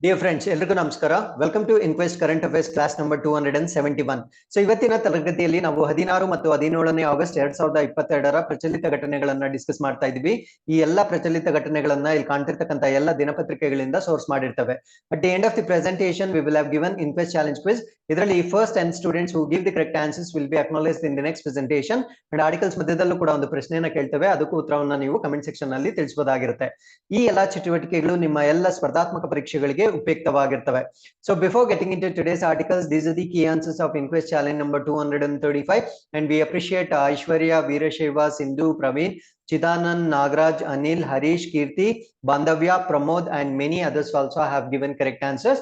Dear friends, ಎಲ್ರಿಗೂ ನಮಸ್ಕಾರ. Welcome to Inquest current affairs class number 271. So ಇವತ್ತಿನ ತರಗತಿಯಲ್ಲಿ ನಾವು 16 ಮತ್ತು 17ನೇ ಆಗಸ್ಟ್ 2022ರ ಪ್ರಚಲಿತ ಘಟನೆಗಳನ್ನ ಡಿಸ್ಕಸ್ ಮಾಡ್ತಾ ಇದ್ವಿ. ಈ ಎಲ್ಲ ಪ್ರಚಲಿತ ಘಟನೆಗಳನ್ನ ಇಲ್ಲಿ ಕಾಣ್ತಿರ್ತಕ್ಕಂಥ ಎಲ್ಲ ದಿನಪತ್ರಿಕೆಗಳಿಂದ ಸೋರ್ಸ್ ಮಾಡಿರ್ತವೆ. At the end of the presentation we will have given inquest challenge quiz. ಇದರಲ್ಲಿ first 10 students who give the correct answers will be acknowledged in the next presentation. And articles ಮಧ್ಯದಲ್ಲೂ ಕೂಡ ಒಂದು ಪ್ರಶ್ನೆಯನ್ನ ಕೇಳ್ತೇವೆ, ಅದಕ್ಕೂ ಉತ್ತರವನ್ನ ನೀವು ಕಮೆಂಟ್ ಸೆಕ್ಷನ್ ನಲ್ಲಿ ತಿಳಿಸಬಹುದಾಗಿರುತ್ತೆ. ಈ ಎಲ್ಲಾ ಚಟುವಟಿಕೆಗಳು ನಿಮ್ಮ ಎಲ್ಲ ಸ್ಪರ್ಧಾತ್ಮಕ ಪರೀಕ್ಷೆಗಳಿಗೆ ಉಪಯುಕ್ತವಾಗಿರ್ತವೆ. So before getting into today's articles, these are the key answers of Inquest Challenge number 235, and we appreciate Aishwarya, Veerashaiva, Sindhu, Praveen, Chidanand, Nagraj, Anil, Harish, Kirti, Bandhavya, Pramod, and many others also have given correct answers.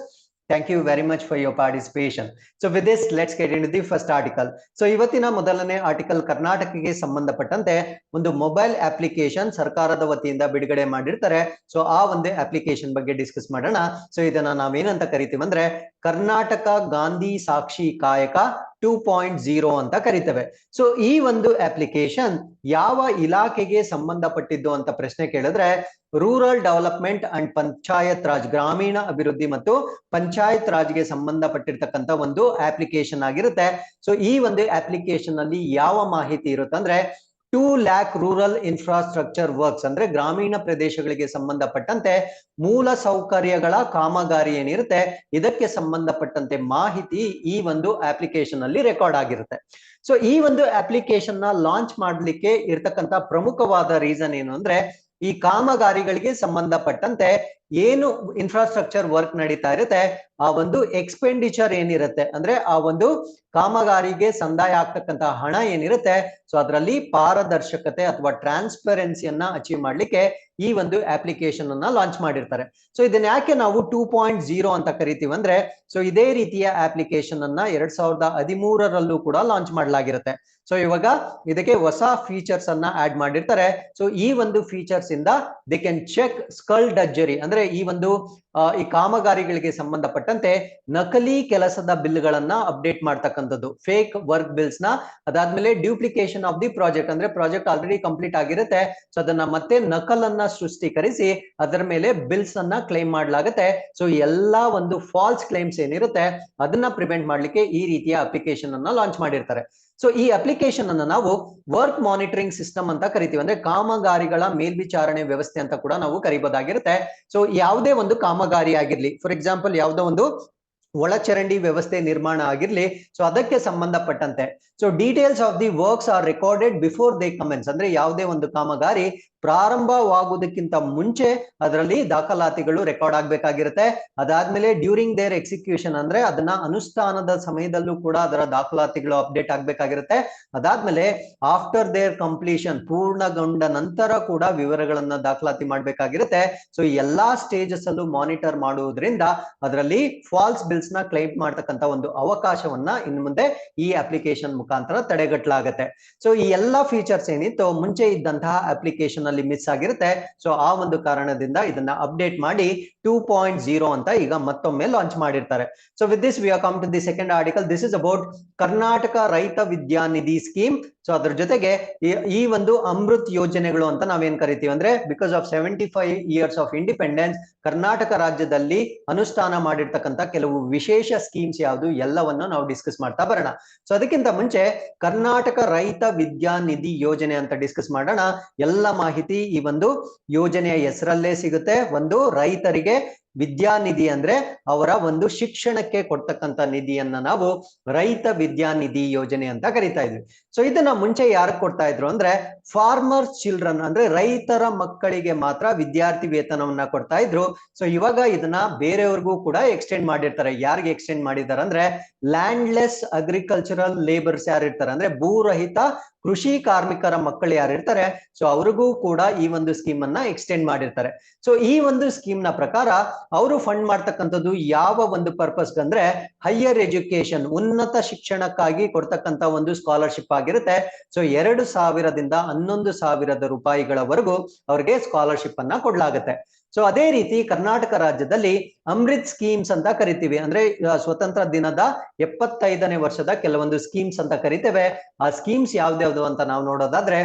Thank you very much for your participation. So with this, let's get into the first article. So ಇವತ್ತಿನ ಮೊದಲನೇ article ಕರ್ನಾಟಕಕ್ಕೆ ಸಂಬಂಧಪಟ್ಟಂತೆ ಒಂದು mobile application ಸರ್ಕಾರದ ವತಿಯಿಂದ ಬಿಡುಗಡೆ ಮಾಡಿರ್ತಾರೆ. So ಆ ಒಂದು ಅಪ್ಲಿಕೇಶನ್ ಬಗ್ಗೆ ಡಿಸ್ಕಸ್ ಮಾಡೋಣ. ಸೊ ಇದನ್ನ ನಾವೇನಂತ ಕರಿತೀವಿ ಅಂದ್ರೆ ಕರ್ನಾಟಕ ಗಾಂಧಿ ಸಾಕ್ಷಿ ಕಾಯಕ 2.0 ಅಂತ ಕರಿತೇವೆ. ಸೊ ಈ ಒಂದು ಅಪ್ಲಿಕೇಶನ್ ಯಾವ ಇಲಾಖೆಗೆ ಸಂಬಂಧಪಟ್ಟಿದ್ದು ಅಂತ ಪ್ರಶ್ನೆ ಕೇಳಿದ್ರೆ rural development and panchayat Raj, ಗ್ರಾಮೀಣ ಅಭಿವೃದ್ಧಿ ಮತ್ತು ಪಂಚಾಯತ್ ರಾಜ್ಗೆ ಸಂಬಂಧಪಟ್ಟಿರ್ತಕ್ಕಂಥ ಒಂದು ಅಪ್ಲಿಕೇಶನ್ ಆಗಿರುತ್ತೆ. ಸೊ ಈ ಒಂದು ಅಪ್ಲಿಕೇಶನ್ ಅಲ್ಲಿ ಯಾವ ಮಾಹಿತಿ ಇರುತ್ತೆ ಅಂದ್ರೆ 2 lakh ರೂರಲ್ ಇನ್ಫ್ರಾಸ್ಟ್ರಕ್ಚರ್ ವರ್ಕ್ಸ್, ಅಂದ್ರೆ ಗ್ರಾಮೀಣ ಪ್ರದೇಶಗಳಿಗೆ ಸಂಬಂಧಪಟ್ಟಂತೆ ಮೂಲ ಸೌಕರ್ಯಗಳ ಕಾಮಗಾರಿ ಏನಿರುತ್ತೆ ಇದಕ್ಕೆ ಸಂಬಂಧಪಟ್ಟಂತೆ ಮಾಹಿತಿ ಈ ಒಂದು ಅಪ್ಲಿಕೇಶನ್ ಅಲ್ಲಿ ರೆಕಾರ್ಡ್ ಆಗಿರುತ್ತೆ. ಸೊ ಈ ಒಂದು ಅಪ್ಲಿಕೇಶನ್ ನ ಲಾಂಚ್ ಮಾಡ್ಲಿಕ್ಕೆ ಇರ್ತಕ್ಕಂಥ ಪ್ರಮುಖವಾದ ರೀಸನ್ ಏನು ಅಂದ್ರೆ ಈ ಕಾಮಗಾರಿಗಳಿಗೆ ಸಂಬಂಧಪಟ್ಟಂತೆ ಏನು ಇನ್ಫ್ರಾಸ್ಟ್ರಕ್ಚರ್ ವರ್ಕ್ ನಡೀತಾ ಇರುತ್ತೆ ಆ ಒಂದು ಎಕ್ಸ್ಪೆಂಡಿಚರ್ ಏನಿರುತ್ತೆ ಅಂದ್ರೆ ಆ ಒಂದು ಕಾಮಗಾರಿಗೆ ಸಂದಾಯ ಆಗ್ತಕ್ಕಂತ ಹಣ ಏನಿರುತ್ತೆ ಸೊ ಅದರಲ್ಲಿ ಪಾರದರ್ಶಕತೆ ಅಥವಾ ಟ್ರಾನ್ಸ್ಪರೆನ್ಸಿಯನ್ನ ಅಚೀವ್ ಮಾಡ್ಲಿಕ್ಕೆ ಈ ಒಂದು ಅಪ್ಲಿಕೇಶನ್ ಅನ್ನ ಲಾಂಚ್ ಮಾಡಿರ್ತಾರೆ. ಸೊ ಇದನ್ನ ಯಾಕೆ ನಾವು 2.0 ಅಂತ ಕರಿತೀವಿ ಅಂದ್ರೆ ಸೊ ಇದೇ ರೀತಿಯ ಅಪ್ಲಿಕೇಶನ್ ಅನ್ನ 2013ರಲ್ಲೂ ಕೂಡ ಲಾಂಚ್ ಮಾಡಲಾಗಿರುತ್ತೆ. ಸೊ ಇವಾಗ ಇದಕ್ಕೆ ಹೊಸ ಫೀಚರ್ಸ್ ಅನ್ನ ಆಡ್ ಮಾಡಿರ್ತಾರೆ. ಸೊ ಈ ಒಂದು ಫೀಚರ್ಸ್ ಇಂದ ದೇ ಕ್ಯಾನ್ ಚೆಕ್ ಸ್ಕಲ್ಡಜರಿ, ಅಂದ್ರೆ ಈ ಒಂದು ಈ ಕಾಮಗಾರಿಗಳಿಗೆ ಸಂಬಂಧಪಟ್ಟಂತೆ ನಕಲಿ ಕೆಲಸದ ಬಿಲ್ಗಳನ್ನ ಅಪ್ಡೇಟ್ ಮಾಡ್ತಕ್ಕಂಥದ್ದು, ಫೇಕ್ ವರ್ಕ್ ಬಿಲ್ಸ್ ನ, ಅದಾದ್ಮೇಲೆ ಡ್ಯೂಪ್ಲಿಕೇಶನ್ ಆಫ್ ದಿ ಪ್ರಾಜೆಕ್ಟ್, ಅಂದ್ರೆ ಪ್ರಾಜೆಕ್ಟ್ ಆಲ್ರೆಡಿ ಕಂಪ್ಲೀಟ್ ಆಗಿರುತ್ತೆ ಸೊ ಅದನ್ನ ಮತ್ತೆ ನಕಲನ್ನ ಸೃಷ್ಟೀಕರಿಸಿ ಅದರ ಮೇಲೆ ಬಿಲ್ಸ್ ಅನ್ನ ಕ್ಲೈಮ್ ಮಾಡ್ಲಾಗುತ್ತೆ. ಸೊ ಎಲ್ಲಾ ಒಂದು ಫಾಲ್ಸ್ ಕ್ಲೈಮ್ಸ್ ಏನಿರುತ್ತೆ ಅದನ್ನ ಪ್ರಿವೆಂಟ್ ಮಾಡ್ಲಿಕ್ಕೆ ಈ ರೀತಿಯ ಅಪ್ಲಿಕೇಶನ್ ಅನ್ನ ಲಾಂಚ್ ಮಾಡಿರ್ತಾರೆ. ಸೊ ಈ ಅಪ್ಲಿಕೇಶನ್ ಅನ್ನ ನಾವು ವರ್ಕ್ ಮಾನಿಟರಿಂಗ್ ಸಿಸ್ಟಮ್ ಅಂತ ಕರಿತೀವಿ, ಅಂದ್ರೆ ಕಾಮಗಾರಿಗಳ ಮೇಲ್ವಿಚಾರಣೆ ವ್ಯವಸ್ಥೆ ಅಂತ ಕೂಡ ನಾವು ಕರಿಬಹುದಾಗಿರುತ್ತೆ. ಸೊ ಯಾವುದೇ ಒಂದು ಕಾಮಗಾರಿ ಆಗಿರ್ಲಿ, ಫಾರ್ ಎಕ್ಸಾಂಪಲ್ ಯಾವುದೋ ಒಂದು ಒಳಚರಂಡಿ ವ್ಯವಸ್ಥೆ ನಿರ್ಮಾಣ ಆಗಿರ್ಲಿ, ಸೊ ಅದಕ್ಕೆ ಸಂಬಂಧಪಟ್ಟಂತೆ so details of the works are recorded before they commence, ಅಂದ್ರೆ ಯಾವುದೇ ಒಂದು ಕಾಮಗಾರಿ ಪ್ರಾರಂಭವಾಗುವುದಕ್ಕಿಂತ ಮುಂಚೆ ಅದರಲ್ಲಿ ದಾಖಲಾತಿಗಳು ರೆಕಾರ್ಡ್ ಆಗ್ಬೇಕಾಗಿರುತ್ತೆ. ಅದಾದ್ಮೇಲೆ ಡ್ಯೂರಿಂಗ್ ದೇರ್ ಎಕ್ಸಿಕ್ಯೂಷನ್, ಅಂದ್ರೆ ಅದನ್ನ ಅನುಷ್ಠಾನದ ಸಮಯದಲ್ಲೂ ಕೂಡ ಅದರ ದಾಖಲಾತಿಗಳು ಅಪ್ಡೇಟ್ ಆಗ್ಬೇಕಾಗಿರುತ್ತೆ. ಅದಾದ್ಮೇಲೆ ಆಫ್ಟರ್ ದೇರ್ ಕಂಪ್ಲೀಷನ್, ಪೂರ್ಣಗೊಂಡ ನಂತರ ಕೂಡ ವಿವರಗಳನ್ನ ದಾಖಲಾತಿ ಮಾಡ್ಬೇಕಾಗಿರುತ್ತೆ. ಸೊ ಎಲ್ಲಾ ಸ್ಟೇಜಸ್ ಅಲ್ಲೂ ಮಾನಿಟರ್ ಮಾಡುವುದರಿಂದ ಅದರಲ್ಲಿ ಫಾಲ್ಸ್ ಬಿಲ್ಸ್ ನ ಕ್ಲೈಮ್ ಮಾಡ್ತಕ್ಕಂಥ ಒಂದು ಅವಕಾಶವನ್ನ ಇನ್ನು ಮುಂದೆ ಈ ಅಪ್ಲಿಕೇಶನ್ ಮುಖಾಂತರ ತಡೆಗಟ್ಟಲಾಗುತ್ತೆ. ಸೊ ಈ ಎಲ್ಲಾ ಫೀಚರ್ಸ್ ಏನಿತ್ತು ಮುಂಚೆ ಇದ್ದಂತಹ ಅಪ್ಲಿಕೇಶನ್ ಅಲ್ಲಿ ಮಿಸ್ ಆಗಿರುತ್ತೆ. ಸೊ ಆ ಒಂದು ಕಾರಣದಿಂದ ಇದನ್ನ ಅಪ್ಡೇಟ್ ಮಾಡಿ 2.0 ಅಂತ ಈಗ ಮತ್ತೊಮ್ಮೆ ಲಾಂಚ್ ಮಾಡಿರ್ತಾರೆ. So with this we are come to the second article. This is about Karnataka Raitha Vidyanidhi scheme. So ಅದ್ರ ಜೊತೆಗೆ ಈ ಒಂದು ಅಮೃತ್ ಯೋಜನೆಗಳು ಅಂತ ನಾವೇನ್ ಕರಿತೀವಿ ಅಂದ್ರೆ because of 75 years of independence Karnataka ರಾಜ್ಯದಲ್ಲಿ ಅನುಷ್ಠಾನ ಮಾಡಿರ್ತಕ್ಕಂಥ ಕೆಲವು ವಿಶೇಷ ಸ್ಕೀಮ್ಸ್ ಯಾವುದು ಎಲ್ಲವನ್ನು ನಾವು ಡಿಸ್ಕಸ್ ಮಾಡ್ತಾ ಬರೋಣ. ಸೊ ಅದಕ್ಕಿಂತ ಮುಂಚೆ ಕರ್ನಾಟಕ ರೈತ ವಿದ್ಯಾನಿಧಿ ಯೋಜನೆ ಅಂತ ಡಿಸ್ಕಸ್ ಮಾಡೋಣ. ಎಲ್ಲ ಮಾಹಿತಿ ಈ ಒಂದು ಯೋಜನೆಯ ಹೆಸರಲ್ಲೇ ಸಿಗುತ್ತೆ. ಒಂದು ರೈತರಿಗೆ ವಿದ್ಯಾನಿಧಿ ಅಂದ್ರೆ ಅವರ ಒಂದು ಶಿಕ್ಷಣಕ್ಕೆ ಕೊಡ್ತಕ್ಕಂಥ ನಿಧಿಯನ್ನ ನಾವು ರೈತ ವಿದ್ಯಾನಿಧಿ ಯೋಜನೆ ಅಂತ ಕರಿತಾ ಇದ್ವಿ. ಸೊ ಇದನ್ನ ಮುಂಚೆ ಯಾರು ಕೊಡ್ತಾ ಇದ್ರು ಅಂದ್ರೆ ಫಾರ್ಮರ್ ಚಿಲ್ಡ್ರನ್, ಅಂದ್ರೆ ರೈತರ ಮಕ್ಕಳಿಗೆ ಮಾತ್ರ ವಿದ್ಯಾರ್ಥಿ ವೇತನವನ್ನ ಕೊಡ್ತಾ ಇದ್ರು. ಸೊ ಇವಾಗ ಇದನ್ನ ಬೇರೆಯವ್ರಿಗೂ ಕೂಡ ಎಕ್ಸ್ಟೆಂಡ್ ಮಾಡಿರ್ತಾರೆ. ಯಾರಿಗೆ ಎಕ್ಸ್ಟೆಂಡ್ ಮಾಡಿದ್ದಾರೆ ಅಂದ್ರೆ ಲ್ಯಾಂಡ್ಲೆಸ್ ಅಗ್ರಿಕಲ್ಚರಲ್ ಲೇಬರ್ಸ್ ಯಾರು ಇರ್ತಾರೆ, ಅಂದ್ರೆ ಭೂರಹಿತ ಕೃಷಿ ಕಾರ್ಮಿಕರ ಮಕ್ಕಳು ಯಾರಿರ್ತಾರೆ ಸೊ ಅವ್ರಿಗೂ ಕೂಡ ಈ ಒಂದು ಸ್ಕೀಮ್ ಅನ್ನ ಎಕ್ಸ್ಟೆಂಡ್ ಮಾಡಿರ್ತಾರೆ. ಸೊ ಈ ಒಂದು ಸ್ಕೀಮ್ ನ ಪ್ರಕಾರ ಅವರು ಫಂಡ್ ಮಾಡ್ತಕ್ಕಂಥದ್ದು ಯಾವ ಒಂದು ಪರ್ಪಸ್ ಅಂದ್ರೆ ಹೈಯರ್ ಎಜುಕೇಶನ್, ಉನ್ನತ ಶಿಕ್ಷಣಕ್ಕಾಗಿ ಕೊಡ್ತಕ್ಕಂಥ ಒಂದು ಸ್ಕಾಲರ್ಶಿಪ್ ಆಗಿರುತ್ತೆ. ಸೊ 2000ದಿಂದ 11,000 ರೂಪಾಯಿಗಳವರೆಗೂ ಅವ್ರಿಗೆ ಸ್ಕಾಲರ್ಶಿಪ್ ಅನ್ನ ಕೊಡ್ಲಾಗುತ್ತೆ. ಸೊ ಅದೇ ರೀತಿ ಕರ್ನಾಟಕ ರಾಜ್ಯದಲ್ಲಿ ಅಮೃತ್ ಸ್ಕೀಮ್ಸ್ ಅಂತ ಕರಿತೀವಿ, ಅಂದ್ರೆ ಸ್ವತಂತ್ರ ದಿನದ 75ನೇ ವರ್ಷದ ಕೆಲವೊಂದು ಸ್ಕೀಮ್ಸ್ ಅಂತ ಕರಿತೇವೆ. ಆ ಸ್ಕೀಮ್ಸ್ ಯಾವ್ದ್ಯಾವ್ದು ಅಂತ ನಾವು ನೋಡೋದಾದ್ರೆ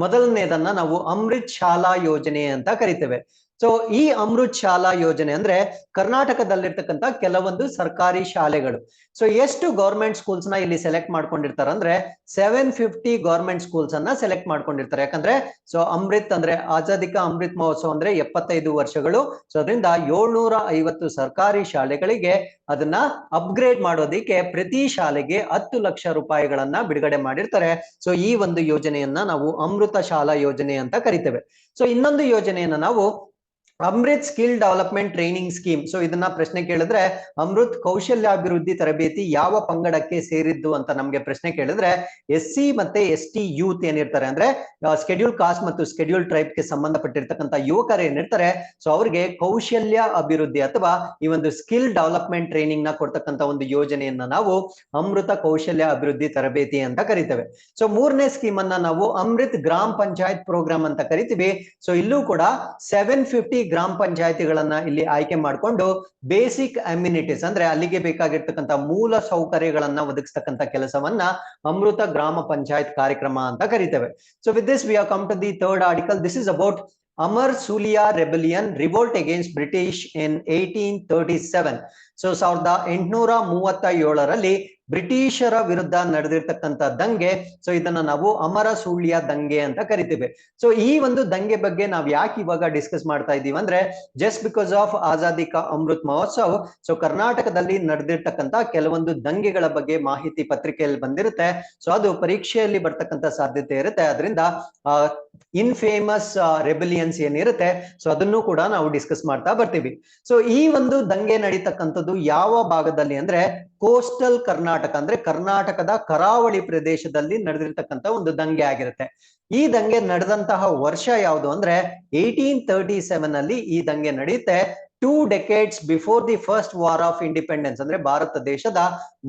ಮೊದಲನೇದನ್ನ ನಾವು ಅಮೃತ್ ಶಾಲಾ ಯೋಜನೆ ಅಂತ ಕರಿತೇವೆ. ಸೊ ಈ ಅಮೃತ್ ಶಾಲಾ ಯೋಜನೆ ಅಂದ್ರೆ ಕರ್ನಾಟಕದಲ್ಲಿರ್ತಕ್ಕಂಥ ಕೆಲವೊಂದು ಸರ್ಕಾರಿ ಶಾಲೆಗಳು. ಸೊ ಎಷ್ಟು ಗೌರ್ಮೆಂಟ್ ಸ್ಕೂಲ್ಸ್ ನ ಇಲ್ಲಿ ಸೆಲೆಕ್ಟ್ ಮಾಡ್ಕೊಂಡಿರ್ತಾರೆ ಅಂದ್ರೆ 750 ಗೌರ್ಮೆಂಟ್ ಸ್ಕೂಲ್ಸ್ ಅನ್ನ ಸೆಲೆಕ್ಟ್ ಮಾಡ್ಕೊಂಡಿರ್ತಾರೆ. ಯಾಕಂದ್ರೆ ಸೊ ಅಮೃತ್ ಅಂದ್ರೆ ಆಜಾದಿ ಕಾ ಅಮೃತ್ ಮಹೋತ್ಸವ ಅಂದ್ರೆ 75 ವರ್ಷಗಳು. ಸೊ ಅದರಿಂದ 750 ಸರ್ಕಾರಿ ಶಾಲೆಗಳಿಗೆ ಅದನ್ನ ಅಪ್ಗ್ರೇಡ್ ಮಾಡೋದಿಕ್ಕೆ ಪ್ರತಿ ಶಾಲೆಗೆ 10 ಲಕ್ಷ ರೂಪಾಯಿಗಳನ್ನ ಬಿಡುಗಡೆ ಮಾಡಿರ್ತಾರೆ. ಸೊ ಈ ಒಂದು ಯೋಜನೆಯನ್ನ ನಾವು ಅಮೃತ ಶಾಲಾ ಯೋಜನೆ ಅಂತ ಕರಿತೇವೆ. ಸೊ ಇನ್ನೊಂದು ಯೋಜನೆಯನ್ನ ನಾವು Amrit skill development training scheme. So ಇದನ್ನ ಪ್ರಶ್ನೆ ಕೇಳಿದ್ರೆ ಅಮೃತ್ ಕೌಶಲ್ಯಾಭಿವೃದ್ಧಿ ತರಬೇತಿ ಯಾವ ಪಂಗಡಕ್ಕೆ ಸೇರಿದ್ದು ಅಂತ ನಮ್ಗೆ ಪ್ರಶ್ನೆ ಕೇಳಿದ್ರೆ SC ಮತ್ತೆ ST ಯೂತ್ ಏನಿರ್ತಾರೆ ಅಂದ್ರೆ ಸ್ಕೆಡ್ಯೂಲ್ ಕಾಸ್ಟ್ ಮತ್ತು ಸ್ಕೆಡ್ಯೂಲ್ ಟ್ರೈಬ್ ಗೆ ಸಂಬಂಧಪಟ್ಟಿರ್ತಕ್ಕಂಥ ಯುವಕರು ಏನಿರ್ತಾರೆ ಸೊ ಅವ್ರಿಗೆ ಕೌಶಲ್ಯ ಅಭಿವೃದ್ಧಿ ಅಥವಾ ಈ ಒಂದು ಸ್ಕಿಲ್ ಡೆವಲಪ್ಮೆಂಟ್ ಟ್ರೈನಿಂಗ್ ನ ಕೊಡ್ತಕ್ಕಂಥ ಒಂದು ಯೋಜನೆಯನ್ನ ನಾವು ಅಮೃತ ಕೌಶಲ್ಯ ಅಭಿವೃದ್ಧಿ ತರಬೇತಿ ಅಂತ ಕರಿತೇವೆ. ಸೊ ಮೂರನೇ ಸ್ಕೀಮ್ ಅನ್ನ ನಾವು ಅಮೃತ್ ಗ್ರಾಮ ಪಂಚಾಯತ್ ಪ್ರೋಗ್ರಾಮ್ ಅಂತ ಕರಿತೀವಿ. ಸೊ ಇಲ್ಲೂ ಕೂಡ 750 ಗ್ರಾಮ ಪಂಚಾಯತಿಗಳನ್ನ ಇಲ್ಲಿ ಆಯ್ಕೆ ಮಾಡಿಕೊಂಡು ಬೇಸಿಕ್ ಅಮ್ಯುನಿಟೀಸ್ ಅಂದ್ರೆ ಅಲ್ಲಿಗೆ ಬೇಕಾಗಿರ್ತಕ್ಕಂಥ ಮೂಲ ಸೌಕರ್ಯಗಳನ್ನ ಒದಗಿಸ್ತಕ್ಕಂಥ ಕೆಲಸವನ್ನ ಅಮೃತ ಗ್ರಾಮ ಪಂಚಾಯತ್ ಕಾರ್ಯಕ್ರಮ ಅಂತ ಕರಿತೇವೆ. So with this we have come to the third article. This is about Amar Sulya rebellion revolt against British in 1837. So 1837ರಲ್ಲಿ ಬ್ರಿಟಿಷರ ವಿರುದ್ಧ ನಡೆದಿರ್ತಕ್ಕಂಥ ದಂಗೆ. ಸೊ ಇದನ್ನ ನಾವು ಅಮರ ಸೂಳ್ಯ ದಂಗೆ ಅಂತ ಕರಿತೀವಿ. ಸೊ ಈ ಒಂದು ದಂಗೆ ಬಗ್ಗೆ ನಾವ್ ಯಾಕೆ ಇವಾಗ ಡಿಸ್ಕಸ್ ಮಾಡ್ತಾ ಇದೀವಿ ಅಂದ್ರೆ ಜಸ್ಟ್ ಬಿಕಾಸ್ ಆಫ್ ಆಜಾದಿ ಕಾ ಅಮೃತ್ ಮಹೋತ್ಸವ್. ಸೊ ಕರ್ನಾಟಕದಲ್ಲಿ ನಡೆದಿರ್ತಕ್ಕಂಥ ಕೆಲವೊಂದು ದಂಗೆಗಳ ಬಗ್ಗೆ ಮಾಹಿತಿ ಪತ್ರಿಕೆಯಲ್ಲಿ ಬಂದಿರುತ್ತೆ. ಸೊ ಅದು ಪರೀಕ್ಷೆಯಲ್ಲಿ ಬರ್ತಕ್ಕಂಥ ಸಾಧ್ಯತೆ ಇರುತ್ತೆ. ಅದರಿಂದ ಇನ್ಫೇಮಸ್ ರೆಬೆಲಿಯನ್ಸ್ ಏನಿರುತ್ತೆ ಸೊ ಅದನ್ನು ಕೂಡ ನಾವು ಡಿಸ್ಕಸ್ ಮಾಡ್ತಾ ಬರ್ತೀವಿ. ಸೊ ಈ ಒಂದು ದಂಗೆ ನಡೀತಕ್ಕಂಥದ್ದು ಯಾವ ಭಾಗದಲ್ಲಿ ಅಂದ್ರೆ ಕೋಸ್ಟಲ್ ಕರ್ನಾಟಕ ಅಂದ್ರೆ ಕರ್ನಾಟಕದ ಕರಾವಳಿ ಪ್ರದೇಶದಲ್ಲಿ ನಡೆದಿರ್ತಕ್ಕಂಥ ಒಂದು ದಂಗೆ ಆಗಿರುತ್ತೆ. ಈ ದಂಗೆ ನಡೆದಂತಹ ವರ್ಷ ಯಾವುದು ಅಂದ್ರೆ 1837 ಅಲ್ಲಿ ಈ ದಂಗೆ ನಡೆಯುತ್ತೆ. 2 decades before the first war of independence ಅಂದ್ರೆ ಭಾರತ ದೇಶದ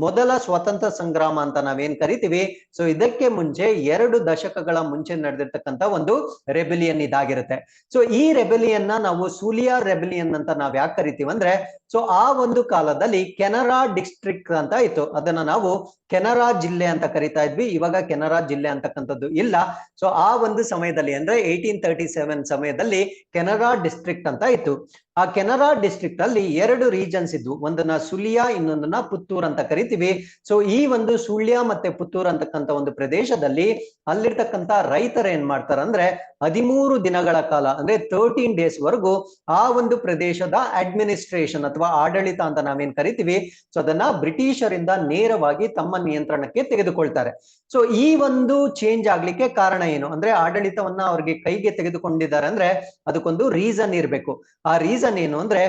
ಮೊದಲ ಸ್ವತಂತ್ರ ಸಂಗ್ರಾಮ ಅಂತ ನಾವೇನ್ ಕರಿತೀವಿ. ಸೊ ಇದಕ್ಕೆ ಮುಂಚೆ 2 ದಶಕಗಳ ಮುಂಚೆ ನಡೆದಿರ್ತಕ್ಕಂಥ ಒಂದು ರೆಬೆಲಿಯನ್ ಇದಾಗಿರುತ್ತೆ. ಸೊ ಈ ರೆಬೆಲಿಯನ್ ನಾವು ಸೂಲಿಯಾ ರೆಬೆಲಿಯನ್ ಅಂತ ನಾವ್ ಯಾಕೆ ಕರಿತೀವಿ ಅಂದ್ರೆ ಸೊ ಆ ಒಂದು ಕಾಲದಲ್ಲಿ ಕೆನರಾ ಡಿಸ್ಟ್ರಿಕ್ಟ್ ಅಂತ ಇತ್ತು. ಅದನ್ನ ನಾವು ಕೆನರಾ ಜಿಲ್ಲೆ ಅಂತ ಕರಿತಾ ಇದ್ವಿ. ಇವಾಗ ಕೆನರಾ ಜಿಲ್ಲೆ ಅಂತಕ್ಕಂಥದ್ದು ಇಲ್ಲ. ಸೊ ಆ ಒಂದು ಸಮಯದಲ್ಲಿ ಅಂದ್ರೆ 1837 ಸಮಯದಲ್ಲಿ ಕೆನರಾ ಡಿಸ್ಟ್ರಿಕ್ಟ್ ಅಂತ ಇತ್ತು. ಆ ಕೆನರಾ ಡಿಸ್ಟ್ರಿಕ್ಟ್ ಅಲ್ಲಿ 2 ರೀಜನ್ಸ್ ಇದ್ವು. ಒಂದನ್ನ ಸುಳ್ಯ, ಇನ್ನೊಂದನ್ನ ಪುತ್ತೂರ್ ಅಂತ ಕರಿತೀವಿ. ಸೊ ಈ ಒಂದು ಸುಳ್ಯ ಮತ್ತೆ ಪುತ್ತೂರ್ ಅಂತಕ್ಕಂಥ ಒಂದು ಪ್ರದೇಶದಲ್ಲಿ ಅಲ್ಲಿರ್ತಕ್ಕಂಥ ರೈತರು ಏನ್ ಮಾಡ್ತಾರೆ ಅಂದ್ರೆ 13 ದಿನಗಳ ಕಾಲ ಅಂದ್ರೆ 13 ಡೇಸ್ ವರೆಗೂ ಆ ಒಂದು ಪ್ರದೇಶದ ಅಡ್ಮಿನಿಸ್ಟ್ರೇಷನ್ ಅಥವಾ ಆಡಳಿತ ಅಂತ ನಾವೇನ್ ಕರಿತೀವಿ ಸೊ ಅದನ್ನ ಬ್ರಿಟಿಷರಿಂದ ನೇರವಾಗಿ ತಮ್ಮ ನಿಯಂತ್ರಣಕ್ಕೆ ತೆಗೆದುಕೊಳ್ತಾರೆ. ಸೊ ಈ ಒಂದು ಚೇಂಜ್ ಆಗ್ಲಿಕ್ಕೆ ಕಾರಣ ಏನು ಅಂದ್ರೆ ಆಡಳಿತವನ್ನ ಅವ್ರಿಗೆ ಕೈಗೆ ತೆಗೆದುಕೊಂಡಿದ್ದಾರೆ ಅಂದ್ರೆ ಅದಕ್ಕೊಂದು ರೀಸನ್ ಇರಬೇಕು. ಆ ರೀಸನ್ ಏನು ಅಂದ್ರೆ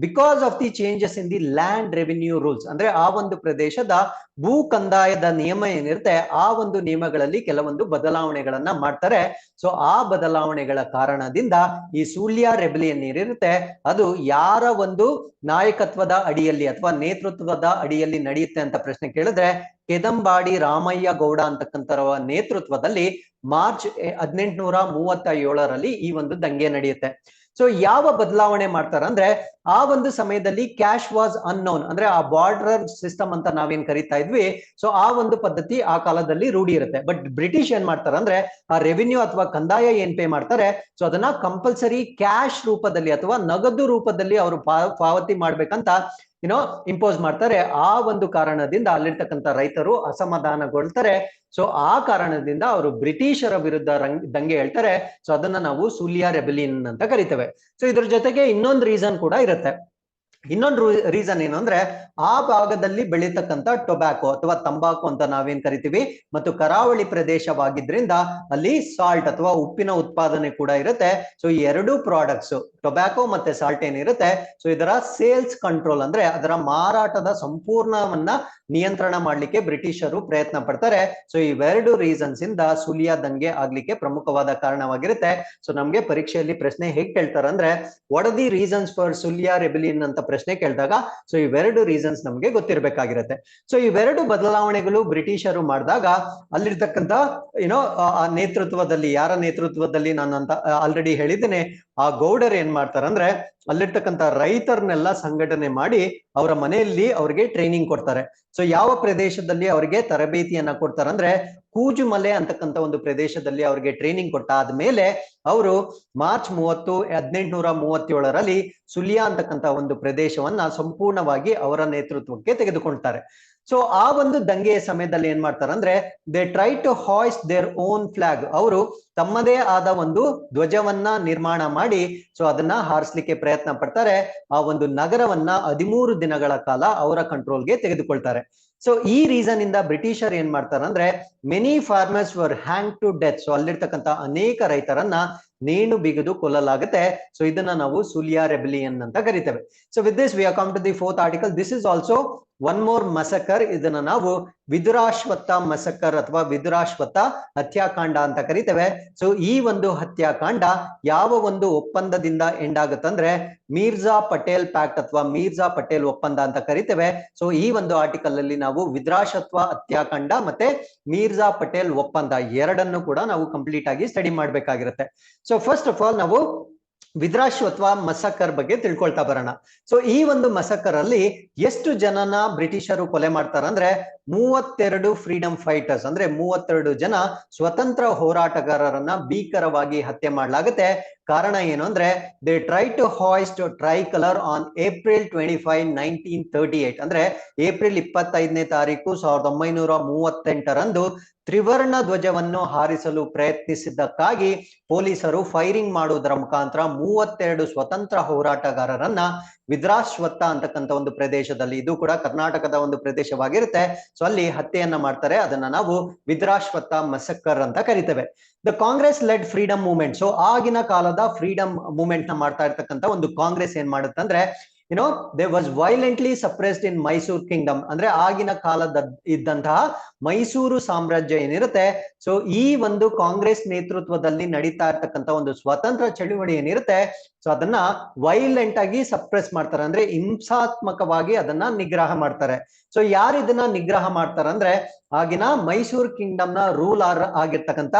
because of the changes in the land revenue rules ಅಂದ್ರೆ ಆ ಒಂದು ಪ್ರದೇಶದ ಭೂ ಕಂದಾಯದ ನಿಯಮ ಏನಿರುತ್ತೆ ಆ ಒಂದು ನಿಯಮಗಳಲ್ಲಿ ಕೆಲವೊಂದು ಬದಲಾವಣೆಗಳನ್ನ ಮಾಡ್ತಾರೆ. ಸೊ ಆ ಬದಲಾವಣೆಗಳ ಕಾರಣದಿಂದ ಈ ಸೂಲ್ಯ ರೆಬೆಲಿಯನ್ ಏನಿರುತ್ತೆ ಅದು ಯಾರ ಒಂದು ನಾಯಕತ್ವದ ಅಡಿಯಲ್ಲಿ ಅಥವಾ ನೇತೃತ್ವದ ಅಡಿಯಲ್ಲಿ ನಡೆಯುತ್ತೆ ಅಂತ ಪ್ರಶ್ನೆ ಕೇಳಿದ್ರೆ ಕೆದಂಬಾಡಿ ರಾಮಯ್ಯ ಗೌಡ ಅಂತಕ್ಕಂಥವರ ನೇತೃತ್ವದಲ್ಲಿ ಮಾರ್ಚ್ 1837ರಲ್ಲಿ ಈ ಒಂದು ದಂಗೆ ನಡೆಯುತ್ತೆ. ಸೊ ಯಾವ ಬದಲಾವಣೆ ಮಾಡ್ತಾರೆ ಅಂದ್ರೆ ಆ ಒಂದು ಸಮಯದಲ್ಲಿ ಕ್ಯಾಶ್ ವಾಸ್ ಅನ್ನೋನ್ ಅಂದ್ರೆ ಆ ಬಾರ್ಡರ್ ಸಿಸ್ಟಮ್ ಅಂತ ನಾವೇನ್ ಕರಿತಾ ಇದ್ವಿ. ಸೊ ಆ ಒಂದು ಪದ್ಧತಿ ಆ ಕಾಲದಲ್ಲಿ ರೂಢಿ ಇರುತ್ತೆ. ಬಟ್ ಬ್ರಿಟಿಷ್ ಏನ್ ಮಾಡ್ತಾರೆ ಅಂದ್ರೆ ಆ ರೆವಿನ್ಯೂ ಅಥವಾ ಕಂದಾಯ ಏನ್ ಪೇ ಮಾಡ್ತಾರೆ ಸೊ ಅದನ್ನ ಕಂಪಲ್ಸರಿ ಕ್ಯಾಶ್ ರೂಪದಲ್ಲಿ ಅಥವಾ ನಗದು ರೂಪದಲ್ಲಿ ಅವರು ಪಾವತಿ ಮಾಡ್ಬೇಕಂತ ಇಂಪೋಸ್ ಮಾಡ್ತಾರೆ. ಆ ಒಂದು ಕಾರಣದಿಂದ ಅಲ್ಲಿರ್ತಕ್ಕಂಥ ರೈತರು ಅಸಮಾಧಾನಗೊಳ್ತಾರೆ. ಸೊ ಆ ಕಾರಣದಿಂದ ಅವರು ಬ್ರಿಟಿಷರ ವಿರುದ್ಧ ದಂಗೆ ಹೇಳ್ತಾರೆ. ಸೊ ಅದನ್ನ ನಾವು ಸೂಲಿಯಾ ರೆಬೆಲಿಯನ್ ಅಂತ ಕರಿತೇವೆ. ಸೊ ಇದ್ರ ಜೊತೆಗೆ ಇನ್ನೊಂದು ರೀಸನ್ ಕೂಡ ಇರುತ್ತೆ. ಇನ್ನೊಂದು ರೀಸನ್ ಏನು ಅಂದ್ರೆ ಆ ಭಾಗದಲ್ಲಿ ಬೆಳೀತಕ್ಕಂಥ ಟೊಬ್ಯಾಕೋ ಅಥವಾ ತಂಬಾಕು ಅಂತ ನಾವೇನ್ ಕರಿತೀವಿ ಮತ್ತು ಕರಾವಳಿ ಪ್ರದೇಶವಾಗಿದ್ರಿಂದ ಅಲ್ಲಿ ಸಾಲ್ಟ್ ಅಥವಾ ಉಪ್ಪಿನ ಉತ್ಪಾದನೆ ಕೂಡ ಇರುತ್ತೆ. ಸೊ ಈ 2 ಪ್ರಾಡಕ್ಟ್ಸ್ ಟೊಬ್ಯಾಕೋ ಮತ್ತೆ ಸಾಲ್ಟ್ ಏನಿರುತ್ತೆ ಸೊ ಇದರ ಸೇಲ್ಸ್ ಕಂಟ್ರೋಲ್ ಅಂದ್ರೆ ಅದರ ಮಾರಾಟದ ಸಂಪೂರ್ಣವನ್ನ ನಿಯಂತ್ರಣ ಮಾಡ್ಲಿಕ್ಕೆ ಬ್ರಿಟಿಷರು ಪ್ರಯತ್ನ ಪಡ್ತಾರೆ. ಸೊ ಇವೆರಡು ರೀಸನ್ಸ್ ಇಂದ ಸೂಲಿಯಾ ದಂಗೆ ಆಗ್ಲಿಕ್ಕೆ ಪ್ರಮುಖವಾದ ಕಾರಣವಾಗಿರುತ್ತೆ. ಸೊ ನಮ್ಗೆ ಪರೀಕ್ಷೆಯಲ್ಲಿ ಪ್ರಶ್ನೆ ಹೇಗ್ ಕೇಳ್ತಾರೆ ಅಂದ್ರೆ what are the reasons for Sulya rebellion ಅಂತ ಪ್ರಶ್ನೆ ಕೇಳಿದಾಗ ಸೊ ಇವೆರಡು ರೀಸನ್ಸ್ ನಮ್ಗೆ ಗೊತ್ತಿರಬೇಕಾಗಿರುತ್ತೆ. ಸೊ ಇವೆರಡು ಬದಲಾವಣೆಗಳು ಬ್ರಿಟಿಷರು ಮಾಡಿದಾಗ ಅಲ್ಲಿರ್ತಕ್ಕಂಥ ಆ ನೇತೃತ್ವದಲ್ಲಿ ಯಾರ ನೇತೃತ್ವದಲ್ಲಿ ನಾನು ಅಂತ ಆಲ್ರೆಡಿ ಹೇಳಿದ್ದೇನೆ ಆ ಗೌಡರ್ ಏನ್ ಮಾಡ್ತಾರಂದ್ರೆ ಅಲ್ಲಿರ್ತಕ್ಕಂಥ ರೈತರನ್ನೆಲ್ಲ ಸಂಘಟನೆ ಮಾಡಿ ಅವರ ಮನೆಯಲ್ಲಿ ಅವ್ರಿಗೆ ಟ್ರೈನಿಂಗ್ ಕೊಡ್ತಾರೆ. ಸೊ ಯಾವ ಪ್ರದೇಶದಲ್ಲಿ ಅವರಿಗೆ ತರಬೇತಿಯನ್ನ ಕೊಡ್ತಾರಂದ್ರೆ ಕೂಜುಮಲೆ ಅಂತಕ್ಕಂಥ ಒಂದು ಪ್ರದೇಶದಲ್ಲಿ ಅವರಿಗೆ ಟ್ರೈನಿಂಗ್ ಕೊಟ್ಟಾದ್ಮೇಲೆ ಅವರು ಮಾರ್ಚ್ 30, 1837ರಲ್ಲಿ ಸುಲಿಯಾ ಅಂತಕ್ಕಂಥ ಒಂದು ಪ್ರದೇಶವನ್ನ ಸಂಪೂರ್ಣವಾಗಿ ಅವರ ನೇತೃತ್ವಕ್ಕೆ ತೆಗೆದುಕೊಳ್ತಾರೆ. ಸೊ ಆ ಒಂದು ದಂಗೆಯ ಸಮಯದಲ್ಲಿ ಏನ್ ಮಾಡ್ತಾರಂದ್ರೆ they try to hoist their own flag. ಅವರು ತಮ್ಮದೇ ಆದ ಒಂದು ಧ್ವಜವನ್ನ ನಿರ್ಮಾಣ ಮಾಡಿ ಸೊ ಅದನ್ನ ಹಾರಿಸ್ಲಿಕ್ಕೆ ಪ್ರಯತ್ನ ಪಡ್ತಾರೆ. ಆ ಒಂದು ನಗರವನ್ನ 13 ದಿನಗಳ ಕಾಲ ಅವರ ಕಂಟ್ರೋಲ್ಗೆ ತೆಗೆದುಕೊಳ್ತಾರೆ. ಸೊ ಈ ರೀಸನ್ ಇಂದ ಬ್ರಿಟಿಷರ್ ಏನ್ ಮಾಡ್ತಾರಂದ್ರೆ many farmers were hang to death. So ಅಲ್ಲಿರ್ತಕ್ಕಂಥ ಅನೇಕ ರೈತರನ್ನ ನೇಣು ಬಿಗಿದು ಕೊಲ್ಲಲಾಗುತ್ತೆ. ಸೊ ಇದನ್ನ ನಾವು ಸುಲಿಯಾ ರೆಬೆಲಿಯನ್ ಅಂತ ಕರಿತೇವೆ. So with this we are come to the 4th article. This is also one more massacre. ಇದನ್ನ ನಾವು ವಿದುರಾಶ್ವತ್ಥ ಮಸಕರ್ ಅಥವಾ ವಿದುರಾಶ್ವತ್ಥ ಹತ್ಯಾಕಾಂಡ ಅಂತ ಕರಿತೇವೆ. ಸೊ ಈ ಒಂದು ಹತ್ಯಾಕಾಂಡ ಯಾವ ಒಂದು ಒಪ್ಪಂದದಿಂದ ಎಂಡ್ ಆಗುತ್ತಂದ್ರೆ ಮೀರ್ಜಾ ಪಟೇಲ್ ಪ್ಯಾಕ್ಟ್ ಅಥವಾ ಮೀರ್ಜಾ ಪಟೇಲ್ ಒಪ್ಪಂದ ಅಂತ ಕರಿತೇವೆ. ಸೊ ಈ ಒಂದು ಆರ್ಟಿಕಲ್ ಅಲ್ಲಿ ನಾವು ವಿದುರಾಶ್ವತ್ಥ ಹತ್ಯಾಕಾಂಡ ಮತ್ತೆ ಮೀರ್ಜಾ ಪಟೇಲ್ ಒಪ್ಪಂದ ಎರಡನ್ನು ಕೂಡ ನಾವು ಕಂಪ್ಲೀಟ್ ಆಗಿ ಸ್ಟಡಿ ಮಾಡ್ಬೇಕಾಗಿರುತ್ತೆ. ಸೊ ಫಸ್ಟ್ ಆಫ್ ಆಲ್ ನಾವು ವಿದುರಾಶ್ವತ್ಥ ಮಸಕರ್ ಬಗ್ಗೆ ತಿಳ್ಕೊಳ್ತಾ ಬರೋಣ. ಸೊ ಈ ಒಂದು ಮಸಕರ್ ಅಲ್ಲಿ ಎಷ್ಟು ಜನನ ಬ್ರಿಟಿಷರು ಕೊಲೆ ಮಾಡ್ತಾರಂದ್ರೆ 32 ಫ್ರೀಡಮ್ ಫೈಟರ್ಸ್ ಅಂದ್ರೆ 32 ಜನ ಸ್ವತಂತ್ರ ಹೋರಾಟಗಾರರನ್ನ ಭೀಕರವಾಗಿ ಹತ್ಯೆ ಮಾಡಲಾಗುತ್ತೆ. ಕಾರಣ ಏನು ಅಂದ್ರೆ they try to hoist tricolour on April 25, 1938 ಅಂದ್ರೆ ಏಪ್ರಿಲ್ 25ನೇ ತಾರೀಕು 1938ರಂದು ತ್ರಿವರ್ಣ ಧ್ವಜವನ್ನು ಹಾರಿಸಲು ಪ್ರಯತ್ನಿಸಿದ್ದಕ್ಕಾಗಿ ಪೊಲೀಸರು ಫೈರಿಂಗ್ ಮಾಡುವುದರ ಮುಖಾಂತರ 32 ಸ್ವತಂತ್ರ ಹೋರಾಟಗಾರರನ್ನ ವಿದುರಾಶ್ವತ್ಥ ಅಂತಕ್ಕಂಥ ಒಂದು ಪ್ರದೇಶದಲ್ಲಿ, ಇದು ಕೂಡ ಕರ್ನಾಟಕದ ಒಂದು ಪ್ರದೇಶವಾಗಿರುತ್ತೆ, ಸೊ ಅಲ್ಲಿ ಹತ್ಯೆಯನ್ನ ಮಾಡ್ತಾರೆ. ಅದನ್ನ ನಾವು ವಿದುರಾಶ್ವತ್ಥ ಮಸಕರ್ ಅಂತ ಕರಿತೇವೆ. The Congress led freedom movement. So ಆಗಿನ ಕಾಲದ ಫ್ರೀಡಮ್ ಮೂವ್ಮೆಂಟ್ ನ ಮಾಡ್ತಾ ಇರ್ತಕ್ಕಂಥ ಒಂದು ಕಾಂಗ್ರೆಸ್ ಏನ್ ಮಾಡುತ್ತಂದ್ರೆ they was violently suppressed in Mysuru Kingdom. ಅಂದ್ರೆ ಆಗಿನ ಕಾಲದ ಇದ್ದಂತಹ ಮೈಸೂರು ಸಾಮ್ರಾಜ್ಯ ಏನಿರುತ್ತೆ, ಸೊ ಈ ಒಂದು ಕಾಂಗ್ರೆಸ್ ನೇತೃತ್ವದಲ್ಲಿ ನಡೀತಾ ಇರ್ತಕ್ಕಂಥ ಒಂದು ಸ್ವಾತಂತ್ರ್ಯ ಚಳುವಳಿ ಏನಿರುತ್ತೆ, ಸೊ ಅದನ್ನ ವೈಲೆಂಟ್ ಆಗಿ ಸಪ್ರೆಸ್ ಮಾಡ್ತಾರೆ, ಅಂದ್ರೆ ಹಿಂಸಾತ್ಮಕವಾಗಿ ಅದನ್ನ ನಿಗ್ರಹ ಮಾಡ್ತಾರೆ. ಸೊ ಯಾರು ಇದನ್ನ ನಿಗ್ರಹ ಮಾಡ್ತಾರೆ ಅಂದ್ರೆ ಆಗಿನ ಮೈಸೂರು ಕಿಂಗ್ಡಮ್ ನ ರೂಲರ್ ಆಗಿರ್ತಕ್ಕಂಥ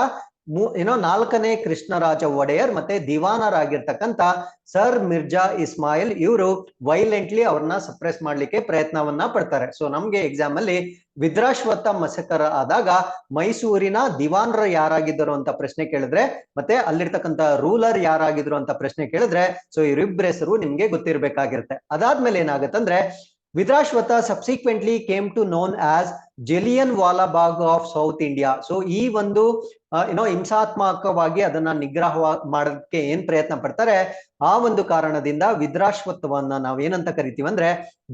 4ನೇ ಕೃಷ್ಣರಾಜ ಒಡೆಯರ್ ಮತ್ತೆ ದಿವಾನರಾಗಿರ್ತಕ್ಕಂಥ ಸರ್ ಮಿರ್ಜಾ ಇಸ್ಮಾಯಿಲ್. ಇವರು ವೈಲೆಂಟ್ಲಿ ಅವ್ರನ್ನ ಸಪ್ರೆಸ್ ಮಾಡ್ಲಿಕ್ಕೆ ಪ್ರಯತ್ನವನ್ನ ಪಡ್ತಾರೆ. ಸೊ ನಮ್ಗೆ ಎಕ್ಸಾಮ್ ಅಲ್ಲಿ ವಿದುರಾಶ್ವತ್ಥ ಮಸಕರ್ ಆದಾಗ ಮೈಸೂರಿನ ದಿವಾನರು ಯಾರಾಗಿದ್ದರು ಅಂತ ಪ್ರಶ್ನೆ ಕೇಳಿದ್ರೆ ಮತ್ತೆ ಅಲ್ಲಿರ್ತಕ್ಕಂಥ ರೂಲರ್ ಯಾರಾಗಿದ್ರು ಅಂತ ಪ್ರಶ್ನೆ ಕೇಳಿದ್ರೆ ಸೊ ಇವರಿಬ್ಬರ ಹೆಸರು ನಿಮ್ಗೆ ಗೊತ್ತಿರ್ಬೇಕಾಗಿರುತ್ತೆ. ಅದಾದ್ಮೇಲೆ ಏನಾಗುತ್ತಂದ್ರೆ Vidurashwatha subsequently came to known as Jallianwala Bagh of south India. So ಈ ಒಂದು ಹಿಂಸಾತ್ಮಕವಾಗಿ ಅದನ್ನ ನಿಗ್ರಹ ಮಾಡೋದಕ್ಕೆ ಏನ್ ಪ್ರಯತ್ನ ಪಡ್ತಾರೆ, ಆ ಒಂದು ಕಾರಣದಿಂದ ವಿದುರಾಶ್ವತ್ಥವನ್ನ ನಾವ್ ಏನಂತ ಕರಿತೀವಿ ಅಂದ್ರೆ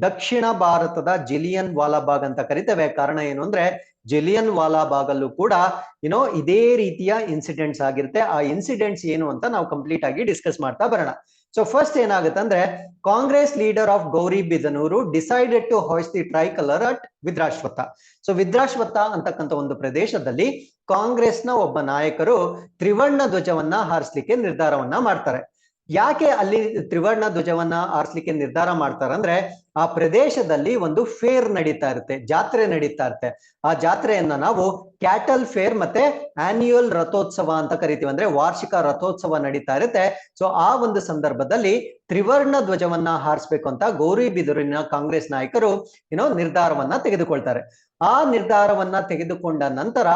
ದಕ್ಷಿಣ ಭಾರತದ ಜಲಿಯನ್ ವಾಲಾ ಬಾಗ್ ಅಂತ ಕರಿತೇವೆ. ಕಾರಣ ಏನು ಅಂದ್ರೆ ಜಲಿಯನ್ ವಾಲಾ ಬಾಗ್ ಅಲ್ಲೂ ಕೂಡ ಇದೇ ರೀತಿಯ ಇನ್ಸಿಡೆಂಟ್ಸ್ ಆಗಿರುತ್ತೆ. ಆ ಇನ್ಸಿಡೆಂಟ್ಸ್ ಏನು ಅಂತ ನಾವು ಕಂಪ್ಲೀಟ್ ಆಗಿ ಡಿಸ್ಕಸ್ ಮಾಡ್ತಾ ಬರೋಣ. ಸೊ ಫಸ್ಟ್ ಏನಾಗುತ್ತೆ ಅಂದ್ರೆ Congress leader of Gauribidanur decided to hoist the tricolour at Vidurashwatha. So Vidurashwatha ಅಂತಕ್ಕಂಥ ಒಂದು ಪ್ರದೇಶದಲ್ಲಿ ಕಾಂಗ್ರೆಸ್ನ ಒಬ್ಬ ನಾಯಕರು ತ್ರಿವರ್ಣ ಧ್ವಜವನ್ನ ಹಾರಿಸ್ಲಿಕ್ಕೆ ನಿರ್ಧಾರವನ್ನ ಮಾಡ್ತಾರೆ. ಯಾಕೆ ಅಲ್ಲಿ ತ್ರಿವರ್ಣ ಧ್ವಜವನ್ನ ಹಾರಿಸ್ಲಿಕ್ಕೆ ನಿರ್ಧಾರ ಮಾಡ್ತಾರೆ ಅಂದ್ರೆ ಆ ಪ್ರದೇಶದಲ್ಲಿ ಒಂದು ಫೇರ್ ನಡೀತಾ ಇರುತ್ತೆ, ಜಾತ್ರೆ ನಡೀತಾ ಇರುತ್ತೆ. ಆ ಜಾತ್ರೆಯನ್ನ ನಾವು ಕ್ಯಾಟಲ್ ಫೇರ್ ಮತ್ತೆ ಆನ್ಯುಯಲ್ ರಥೋತ್ಸವ ಅಂತ ಕರಿತೀವಿ, ಅಂದ್ರೆ ವಾರ್ಷಿಕ ರಥೋತ್ಸವ ನಡೀತಾ ಇರುತ್ತೆ. ಸೊ ಆ ಒಂದು ಸಂದರ್ಭದಲ್ಲಿ ತ್ರಿವರ್ಣ ಧ್ವಜವನ್ನ ಹಾರಿಸ್ಬೇಕು ಅಂತ ಗೌರಿಬಿದೂರಿನ ಕಾಂಗ್ರೆಸ್ ನಾಯಕರು ನಿರ್ಧಾರವನ್ನ ತೆಗೆದುಕೊಳ್ತಾರೆ. ಆ ನಿರ್ಧಾರವನ್ನ ತೆಗೆದುಕೊಂಡ ನಂತರ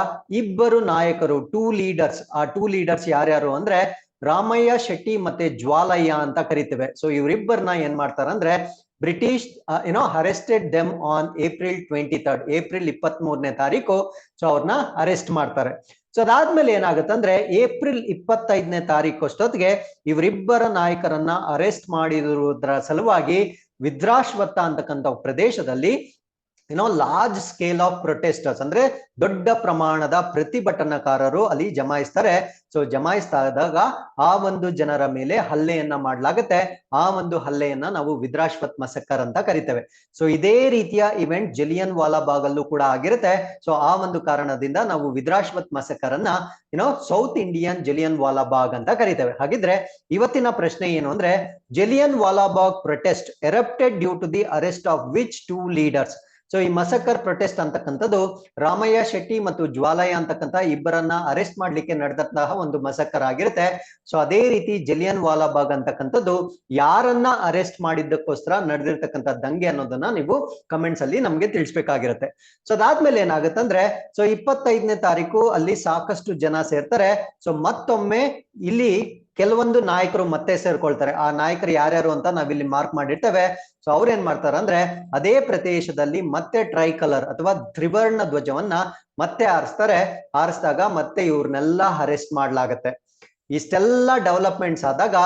ಇಬ್ಬರು ನಾಯಕರು, 2 ಲೀಡರ್ಸ್, ಆ 2 ಲೀಡರ್ಸ್ ಯಾರ್ಯಾರು ಅಂದ್ರೆ ರಾಮಯ್ಯ ಶೆಟ್ಟಿ ಮತ್ತೆ ಜ್ವಾಲಯ್ಯ ಅಂತ ಕರಿತೇವೆ. ಸೊ ಇವರಿಬ್ಬರನ್ನ ಏನ್ ಮಾಡ್ತಾರಂದ್ರೆ British arrested them on April 23rd, April 23ನೇ ತಾರೀಕು ಸೊ ಅವ್ರನ್ನ ಅರೆಸ್ಟ್ ಮಾಡ್ತಾರೆ. ಸೊ ಅದಾದ್ಮೇಲೆ ಏನಾಗುತ್ತಂದ್ರೆ ಏಪ್ರಿಲ್ 25ನೇ ತಾರೀಕು ಅಷ್ಟೊತ್ತಿಗೆ ಇವರಿಬ್ಬರ ನಾಯಕರನ್ನ ಅರೆಸ್ಟ್ ಮಾಡಿರುವುದರ ಸಲುವಾಗಿ ವಿದುರಾಶ್ವತ್ಥ ಅಂತಕ್ಕಂಥ ಪ್ರದೇಶದಲ್ಲಿ ಲಾರ್ಜ್ ಸ್ಕೇಲ್ ಆಫ್ ಪ್ರೊಟೆಸ್ಟರ್ಸ್ ಅಂದ್ರೆ ದೊಡ್ಡ ಪ್ರಮಾಣದ ಪ್ರತಿಭಟನಾಕಾರರು ಅಲ್ಲಿ ಜಮಾಯಿಸ್ತಾರೆ. ಸೊ ಜಮಾಯಿಸಿದಾಗ ಆ ಒಂದು ಜನರ ಮೇಲೆ ಹಲ್ಲೆಯನ್ನ ಮಾಡ್ಲಾಗತ್ತೆ. ಆ ಒಂದು ಹಲ್ಲೆಯನ್ನ ನಾವು ವಿದುರಾಶ್ವತ್ಥ ಮಸಕರ್ ಅಂತ ಕರಿತೇವೆ. ಸೊ ಇದೇ ರೀತಿಯ ಇವೆಂಟ್ ಜಲಿಯನ್ ವಾಲಾ ಬಾಗ್ ಅಲ್ಲೂ ಕೂಡ ಆಗಿರುತ್ತೆ. ಸೊ ಆ ಒಂದು ಕಾರಣದಿಂದ ನಾವು ವಿದುರಾಶ್ವತ್ಥ ಮಸಕರ್ ಅನ್ನ south Indian Jallianwala Bagh ಅಂತ ಕರಿತೇವೆ. ಹಾಗಿದ್ರೆ ಇವತ್ತಿನ ಪ್ರಶ್ನೆ ಏನು ಅಂದ್ರೆ Jallianwala Bagh protest erupted due to the arrest of which 2 leaders. So ಈ ಮಸಕರ್ ಪ್ರೊಟೆಸ್ಟ್ ಅಂತಕ್ಕಂಥದ್ದು ರಾಮಯ್ಯ ಶೆಟ್ಟಿ ಮತ್ತು ಜ್ವಾಲಯ್ಯ ಅಂತಕ್ಕಂಥ ಇಬ್ಬರನ್ನ ಅರೆಸ್ಟ್ ಮಾಡ್ಲಿಕ್ಕೆ ನಡೆದಂತಹ ಒಂದು ಮಸಕರ್ ಆಗಿರುತ್ತೆ. ಸೊ ಅದೇ ರೀತಿ ಜಲಿಯನ್ ವಾಲಾ ಬಾಗ್ ಅಂತಕ್ಕಂಥದ್ದು ಯಾರನ್ನ ಅರೆಸ್ಟ್ ಮಾಡಿದ್ದಕ್ಕೋಸ್ಕರ ನಡೆದಿರ್ತಕ್ಕಂಥ ದಂಗೆ ಅನ್ನೋದನ್ನ ನೀವು ಕಮೆಂಟ್ಸ್ ಅಲ್ಲಿ ನಮ್ಗೆ ತಿಳಿಸ್ಬೇಕಾಗಿರುತ್ತೆ. ಸೊ ಅದಾದ್ಮೇಲೆ ಏನಾಗುತ್ತಂದ್ರೆ ಸೊ 25ನೇ ತಾರೀಕು ಅಲ್ಲಿ ಸಾಕಷ್ಟು ಜನ ಸೇರ್ತಾರೆ. ಸೊ ಮತ್ತೊಮ್ಮೆ ಇಲ್ಲಿ ಕೆಲವೊಂದು ನಾಯಕರು ಮತ್ತೆ ಸೇರ್ಕೊಳ್ತಾರೆ. ಆ ನಾಯಕರು ಯಾರ್ಯಾರು ಅಂತ ನಾವಿಲ್ಲಿ ಮಾರ್ಕ್ ಮಾಡಿರ್ತೇವೆ. ಸೊ ಅವ್ರು ಏನ್ ಮಾಡ್ತಾರ ಅಂದ್ರೆ ಅದೇ ಪ್ರದೇಶದಲ್ಲಿ ಮತ್ತೆ ಟ್ರೈ ಕಲರ್ ಅಥವಾ ತ್ರಿವರ್ಣ ಧ್ವಜವನ್ನ ಮತ್ತೆ ಆರಿಸಿದಾಗ ಮತ್ತೆ ಇವ್ರನ್ನೆಲ್ಲ ಅರೆಸ್ಟ್ ಮಾಡ್ಲಾಗತ್ತೆ. ಇಷ್ಟೆಲ್ಲ ಡೆವಲಪ್ಮೆಂಟ್ಸ್ ಆದಾಗ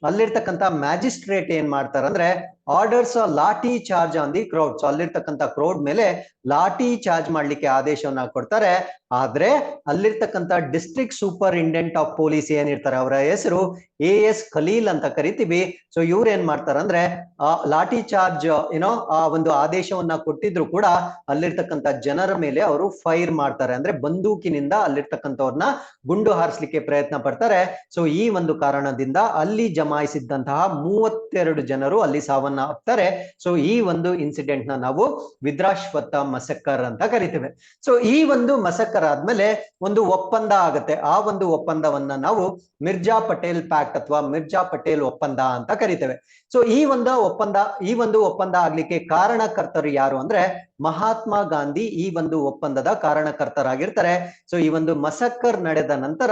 ಅಲ್ಲಿರ್ತಕ್ಕಂಥ ಮ್ಯಾಜಿಸ್ಟ್ರೇಟ್ ಏನ್ ಮಾಡ್ತಾರಂದ್ರೆ orders lathi charge on the crowd. So ಅಲ್ಲಿರ್ತಕ್ಕಂಥ ಕ್ರೌಡ್ ಮೇಲೆ ಲಾಠಿ ಚಾರ್ಜ್ ಮಾಡ್ಲಿಕ್ಕೆ ಆದೇಶವನ್ನ ಕೊಡ್ತಾರೆ. ಆದ್ರೆ ಅಲ್ಲಿರ್ತಕ್ಕಂಥ ಡಿಸ್ಟ್ರಿಕ್ಟ್ ಸೂಪರಿಂಟೆಂಡೆಂಟ್ ಆಫ್ ಪೊಲೀಸ್ ಏನಿರ್ತಾರೆ ಅವರ ಹೆಸರು AS ಖಲೀಲ್ ಅಂತ ಕರಿತೀವಿ. ಸೊ ಇವ್ರು ಏನ್ ಮಾಡ್ತಾರಂದ್ರೆ ಆ ಲಾಠಿ ಚಾರ್ಜ್ ಆ ಒಂದು ಆದೇಶವನ್ನ ಕೊಟ್ಟಿದ್ರು ಕೂಡ ಅಲ್ಲಿರ್ತಕ್ಕಂಥ ಜನರ ಮೇಲೆ ಅವರು ಫೈರ್ ಮಾಡ್ತಾರೆ. ಅಂದ್ರೆ ಬಂದೂಕಿನಿಂದ ಅಲ್ಲಿರ್ತಕ್ಕಂಥವ್ರನ್ನ ಗುಂಡು ಹಾರಿಸ್ಲಿಕ್ಕೆ ಪ್ರಯತ್ನ ಪಡ್ತಾರೆ. ಸೊ ಈ ಒಂದು ಕಾರಣದಿಂದ ಅಲ್ಲಿ ಜಮಾಯಿಸಿದ್ದಂತಹ 32 ಜನರು ಅಲ್ಲಿ ಸಾವನ್ನ ಅಪ್ತಾರೆ. ಸೊ ಈ ಒಂದು ಇನ್ಸಿಡೆಂಟ್ ನ ನಾವು ವಿದ್ರಾಶ್ವತ ಮಸಕ್ಕರ್ ಅಂತ ಕರಿತೇವೆ. ಸೊ ಈ ಒಂದು ಮಸಕ್ಕರ್ ಆದ್ಮೇಲೆ ಒಂದು ಒಪ್ಪಂದ ಆಗತ್ತೆ. ಆ ಒಂದು ಒಪ್ಪಂದವನ್ನ ನಾವು ಮಿರ್ಜಾ ಪಟೇಲ್ ಪ್ಯಾಕ್ಟ್ ಅಥವಾ ಮಿರ್ಜಾ ಪಟೇಲ್ ಒಪ್ಪಂದ ಅಂತ ಕರಿತೇವೆ. ಸೊ ಈ ಒಂದು ಒಪ್ಪಂದ ಆಗ್ಲಿಕ್ಕೆ ಕಾರಣಕರ್ತರು ಯಾರು ಅಂದ್ರೆ ಮಹಾತ್ಮ ಗಾಂಧಿ ಈ ಒಂದು ಒಪ್ಪಂದದ ಕಾರಣಕರ್ತರಾಗಿರ್ತಾರೆ. ಸೊ ಈ ಒಂದು ಮಸಕ್ಕರ್ ನಡೆದ ನಂತರ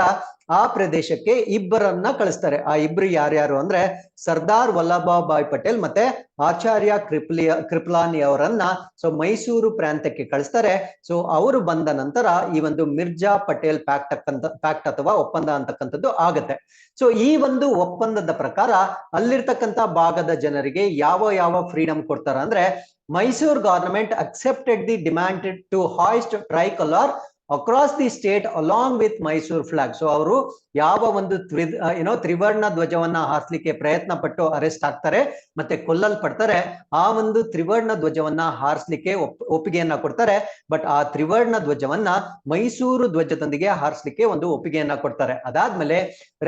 ಆ ಪ್ರದೇಶಕ್ಕೆ ಇಬ್ಬರನ್ನ ಕಳಿಸ್ತಾರೆ. ಆ ಇಬ್ರು ಯಾರ್ಯಾರು ಅಂದ್ರೆ ಸರ್ದಾರ್ ವಲ್ಲಭಭಾಯ್ ಪಟೇಲ್ ಮತ್ತೆ ಆಚಾರ್ಯ ಕೃಪಲಾನಿ ಅವರನ್ನ ಸೊ ಮೈಸೂರು ಪ್ರಾಂತ್ಯಕ್ಕೆ ಕಳಿಸ್ತಾರೆ. ಸೊ ಅವರು ಬಂದ ನಂತರ ಈ ಒಂದು ಮಿರ್ಜಾ ಪಟೇಲ್ ಪ್ಯಾಕ್ಟ್ ಅಥವಾ ಒಪ್ಪಂದ ಅಂತಕ್ಕಂಥದ್ದು ಆಗತ್ತೆ. ಸೊ ಈ ಒಂದು ಒಪ್ಪಂದದ ಪ್ರಕಾರ ಅಲ್ಲಿರ್ತಕ್ಕಂಥ ಭಾಗದ ಜನರಿಗೆ ಯಾವ ಫ್ರೀಡಮ್ ಕೊಡ್ತಾರ ಅಂದ್ರೆ Mysuru government accepted the demand to hoist tricolour across the state along with Mysore flag. So ಅವರು ಯಾವ ಒಂದು ತ್ರಿವರ್ಣ ಧ್ವಜವನ್ನ ಹಾರಿಸ್ಲಿಕ್ಕೆ ಪ್ರಯತ್ನ ಪಟ್ಟು ಅರೆಸ್ಟ್ ಆಗ್ತಾರೆ ಮತ್ತೆ ಕೊಲ್ಲಲ್ಪಡ್ತಾರೆ. ಆ ಒಂದು ತ್ರಿವರ್ಣ ಧ್ವಜವನ್ನ ಹಾರಿಸ್ಲಿಕ್ಕೆ ಒಪ್ಪಿಗೆಯನ್ನ ಕೊಡ್ತಾರೆ. ಬಟ್ ಆ ತ್ರಿವರ್ಣ ಧ್ವಜವನ್ನ ಮೈಸೂರು ಧ್ವಜದೊಂದಿಗೆ ಹಾರಿಸ್ಲಿಕ್ಕೆ ಒಂದು ಒಪ್ಪಿಗೆಯನ್ನ ಕೊಡ್ತಾರೆ. ಅದಾದ್ಮೇಲೆ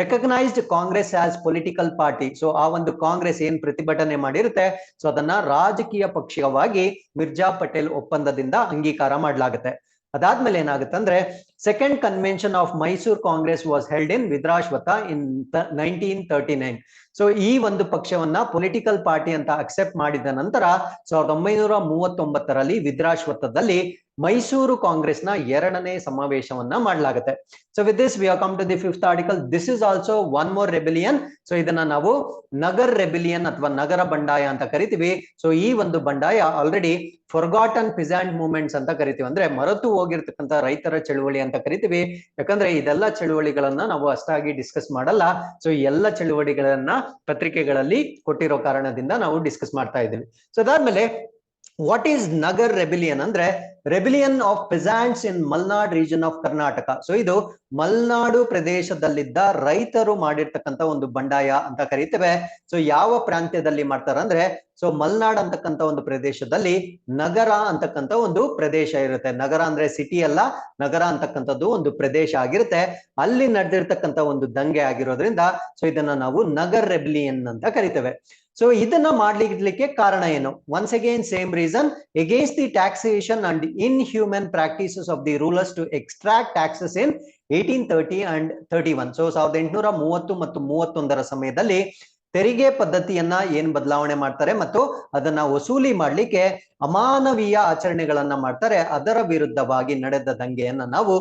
recognised Congress as political party. So ಆ ಒಂದು ಕಾಂಗ್ರೆಸ್ ಏನ್ ಪ್ರತಿಭಟನೆ ಮಾಡಿರುತ್ತೆ ಸೊ ಅದನ್ನ ರಾಜಕೀಯ ಪಕ್ಷವಾಗಿ ಮಿರ್ಜಾ ಪಟೇಲ್ ಒಪ್ಪಂದದಿಂದ ಅಂಗೀಕಾರ ಮಾಡಲಾಗುತ್ತೆ. ಅದಾದ್ಮೇಲೆ ಏನಾಗುತ್ತೆ ಅಂದ್ರೆ second convention of Mysore Congress was held in Vidurashwatha in 1939. So ಈ ಒಂದು ಪಕ್ಷವನ್ನ ಪೊಲಿಟಿಕಲ್ ಪಾರ್ಟಿ ಅಂತ ಅಕ್ಸೆಪ್ಟ್ ಮಾಡಿದ ನಂತರ 1939ರಲ್ಲಿ ವಿದ್ರಾಶ್ವತದಲ್ಲಿ ಮೈಸೂರು ಕಾಂಗ್ರೆಸ್ನ 2ನೇ ಸಮಾವೇಶವನ್ನ ಮಾಡಲಾಗುತ್ತೆ. So with this we have come to the 5th article. This is also one more rebellion. So ಇದನ್ನ ನಾವು ನಗರ್ ರೆಬಿಲಿಯನ್ ಅಥವಾ ನಗರ ಬಂಡಾಯ ಅಂತ ಕರಿತೀವಿ. ಸೊ ಈ ಒಂದು ಬಂಡಾಯ ಆಲ್ರೆಡಿ ಫಾರ್ಗಾಟನ್ ಪಿಸಾಂಟ್ ಮೂವ್ಮೆಂಟ್ಸ್ ಅಂತ ಕರಿತೀವಿ. ಅಂದ್ರೆ ಮರೆತು ಹೋಗಿರ್ತಕ್ಕಂಥ ರೈತರ ಚಳುವಳಿ ಅಂತ ಕರಿತೀವಿ. ಯಾಕಂದ್ರೆ ಇದೆಲ್ಲ ಚಳುವಳಿಗಳನ್ನ ನಾವು ಅಷ್ಟಾಗಿ ಡಿಸ್ಕಸ್ ಮಾಡಲ್ಲ. ಸೊ ಈ ಎಲ್ಲ ಚಳುವಳಿಗಳನ್ನ ಪತ್ರಿಕೆಗಳಲ್ಲಿ ಕೊಟ್ಟಿರೋ ಕಾರಣದಿಂದ ನಾವು ಡಿಸ್ಕಸ್ ಮಾಡ್ತಾ ಇದ್ದೀವಿ. ಸೊ ಅದಾದ್ಮೇಲೆ ವಾಟ್ ಈಸ್ ನಗರ್ ರೆಬಿಲಿಯನ್ ಅಂದ್ರೆ rebellion of peasants in Malnad region of Karnataka. So ಇದು ಮಲ್ನಾಡು ಪ್ರದೇಶದಲ್ಲಿದ್ದ ರೈತರು ಮಾಡಿರ್ತಕ್ಕಂಥ ಒಂದು ಬಂಡಾಯ ಅಂತ ಕರಿತೇವೆ. ಸೊ ಯಾವ ಪ್ರಾಂತ್ಯದಲ್ಲಿ ಮಾಡ್ತಾರ ಅಂದ್ರೆ ಸೊ ಮಲ್ನಾಡ್ ಅಂತಕ್ಕಂಥ ಒಂದು ಪ್ರದೇಶದಲ್ಲಿ ನಗರ ಅಂತಕ್ಕಂಥ ಒಂದು ಪ್ರದೇಶ ಇರುತ್ತೆ. ನಗರ ಅಂದ್ರೆ ಸಿಟಿ ಅಲ್ಲ, ನಗರ ಅಂತಕ್ಕಂಥದ್ದು ಒಂದು ಪ್ರದೇಶ ಆಗಿರುತ್ತೆ. ಅಲ್ಲಿ ನಡೆದಿರ್ತಕ್ಕಂಥ ಒಂದು ದಂಗೆ ಆಗಿರೋದ್ರಿಂದ ಸೊ ಇದನ್ನ ನಾವು ನಗರ್ ರೆಬಿಲಿಯನ್ ಅಂತ ಕರಿತೇವೆ. ಸೊ ಇದನ್ನ ಮಾಡ್ಲಿಕ್ಕೆ ಕಾರಣ ಏನು? Once again same reason, against the taxation and inhuman practices of the rulers to extract taxes in 1830 and 31. So 1830 ಮತ್ತು 31ರ ಸಮಯದಲ್ಲಿ ತೆರಿಗೆ ಪದ್ಧತಿಯನ್ನ ಏನ್ ಬದಲಾವಣೆ ಮಾಡ್ತಾರೆ ಮತ್ತು ಅದನ್ನ ವಸೂಲಿ ಮಾಡ್ಲಿಕ್ಕೆ ಅಮಾನವೀಯ ಆಚರಣೆಗಳನ್ನ ಮಾಡ್ತಾರೆ. ಅದರ ವಿರುದ್ಧವಾಗಿ ನಡೆದ ದಂಗೆಯನ್ನ ನಾವು